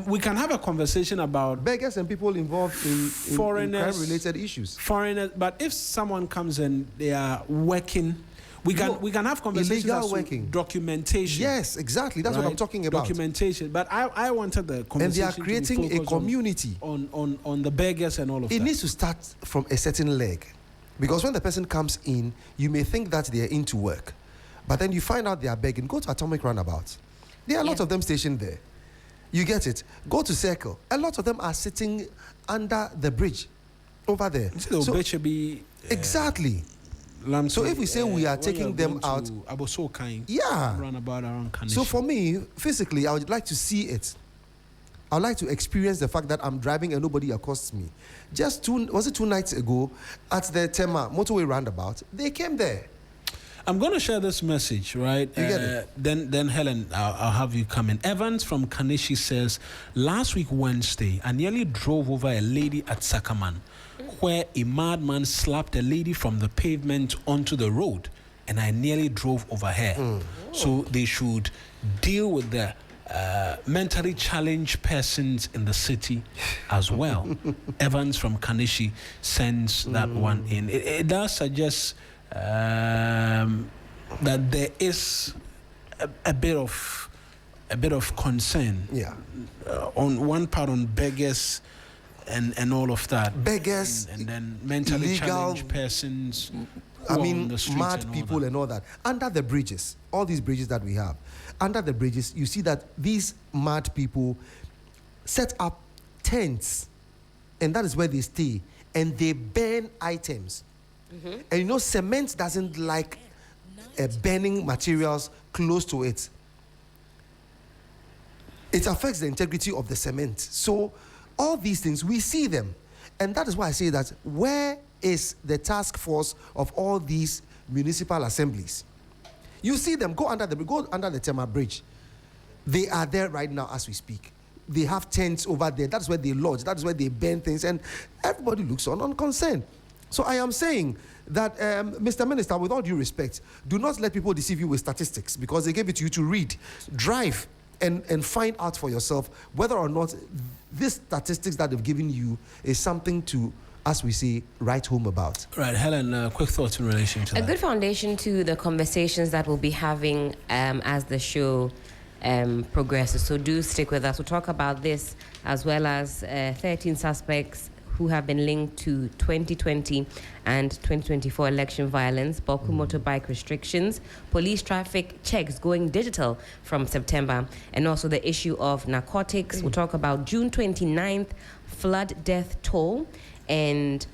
we can have a conversation about beggars and people involved in foreigners, crime-related issues. Foreigners, but if someone comes and they are working, we can have conversations illegal as working. To documentation. Yes, exactly. That's right? what I'm talking about. Documentation. But I wanted the conversation. And they are creating a community on the beggars and all of that. It needs to start from a certain leg, because when the person comes in, you may think that they are into work, but then you find out they are begging. Go to Atomic Roundabout. There are a lot of them stationed there. You get it? Go to Circle. A lot of them are sitting under the bridge over there. So, exactly. So if we say we are taking them out, yeah. Roundabout around Kaneshi. So for me, physically, I would like to see it. I would like to experience the fact that I'm driving and nobody accosts me. Just 2 nights ago at the Tema motorway roundabout, they came there. I'm going to share this message, right? You get it? Then Helen, I'll have you come in. Evans from Kaneshi says, last week Wednesday, I nearly drove over a lady at Sakaman, where a madman slapped a lady from the pavement onto the road, and I nearly drove over her. So they should deal with the mentally challenged persons in the city as well. Evans from Kaneshi sends that one in. It does suggest that there is a bit of concern, on one part, on beggars and all of that. Beggars, and then mentally challenged persons. Mad people and all that. Under the bridges, all these bridges that we have, under the bridges, you see that these mad people set up tents, and that is where they stay, and they burn items. And cement doesn't like burning materials close to it. It affects the integrity of the cement. So all these things, we see them. And that is why I say that, where is the task force of all these municipal assemblies? You see them, go under the Tema Bridge. They are there right now as we speak. They have tents over there. That's where they lodge. That's where they burn things. And everybody looks on unconcerned. So I am saying that, Mr. Minister, with all due respect, do not let people deceive you with statistics, because they gave it to you to read. Drive and find out for yourself whether or not these statistics that they've given you is something to, as we say, write home about. Right, Helen, quick thoughts in relation to that. A good foundation to the conversations that we'll be having as the show progresses. So do stick with us. We'll talk about this, as well as 13 suspects who have been linked to 2020 and 2024 election violence, Boku motorbike restrictions, police traffic checks going digital from September, and also the issue of narcotics. We'll talk about June 29th flood death toll, and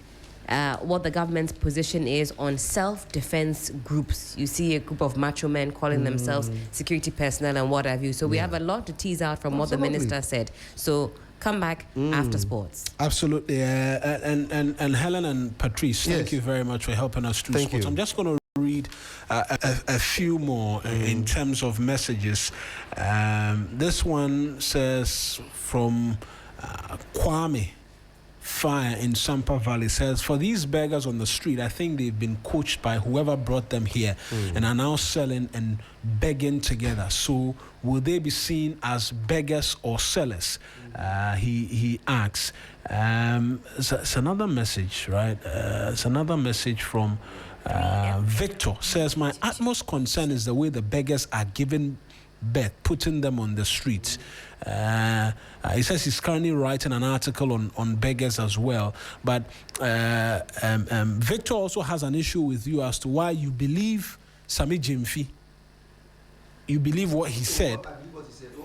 what the government's position is on self-defense groups. You see a group of macho men calling themselves security personnel and what have you. So we have a lot to tease out from what the minister said. So come back after sports. Absolutely. And Helen and Patrice, thank you very much for helping us through sports. I'm just going to read a few more in terms of messages. This one says from Kwame Fire in Sampa Valley, says, for these beggars on the street, I think they've been coached by whoever brought them here and are now selling and begging together. So will they be seen as beggars or sellers? He asks. It's another message, right? It's another message from Victor. Says, my utmost concern is the way the beggars are given birth, putting them on the streets. He says he's currently writing an article on beggars as well. But Victor also has an issue with you as to why you believe Sammy Gyamfi. You believe what he said.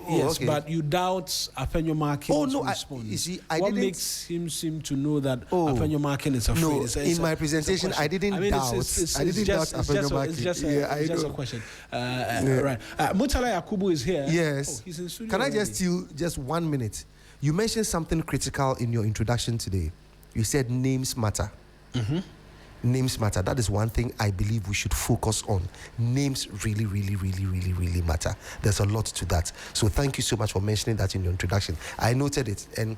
Yes, but you doubt Afenyo-Markin's response. You see, what makes him seem to know that Afenyo-Markin is afraid? No, in my presentation, I didn't doubt. I didn't doubt Afenyo-Markin. It's just a question. Right. Mutala Yakubu is here. Yes. He's in studio. Can I just steal just 1 minute? You mentioned something critical in your introduction today. You said names matter. Names matter. That is one thing I believe we should focus on. Names really, really, really, really, really matter. There's a lot to that. So thank you so much for mentioning that in your introduction. I noted it. And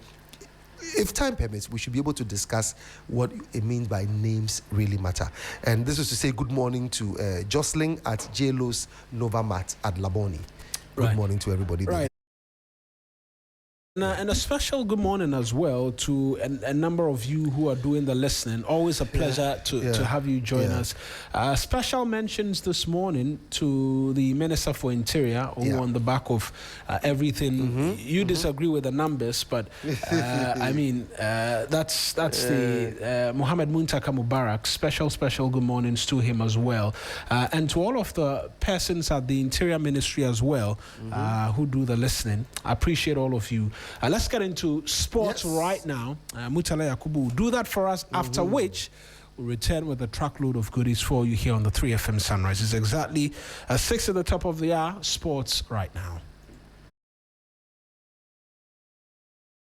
if time permits, we should be able to discuss what it means by names really matter. And this is to say good morning to Jocelyn at JLo's Nova Mat at Laboni. Good morning to everybody there. And a special good morning as well to a number of you who are doing the listening. Always a pleasure to have you join us. Special mentions this morning to the Minister for Interior, who on the back of everything, you disagree with the numbers, but I mean, that's the Mohammed Muntaka Mubarak. Special good mornings to him as well. And to all of the persons at the Interior Ministry as well who do the listening. I appreciate all of you. Let's get into sports right now. Mutala Yakubu will do that for us, after which we'll return with a truckload of goodies for you here on the 3FM Sunrise. It's exactly 6 at the top of the hour. Sports right now.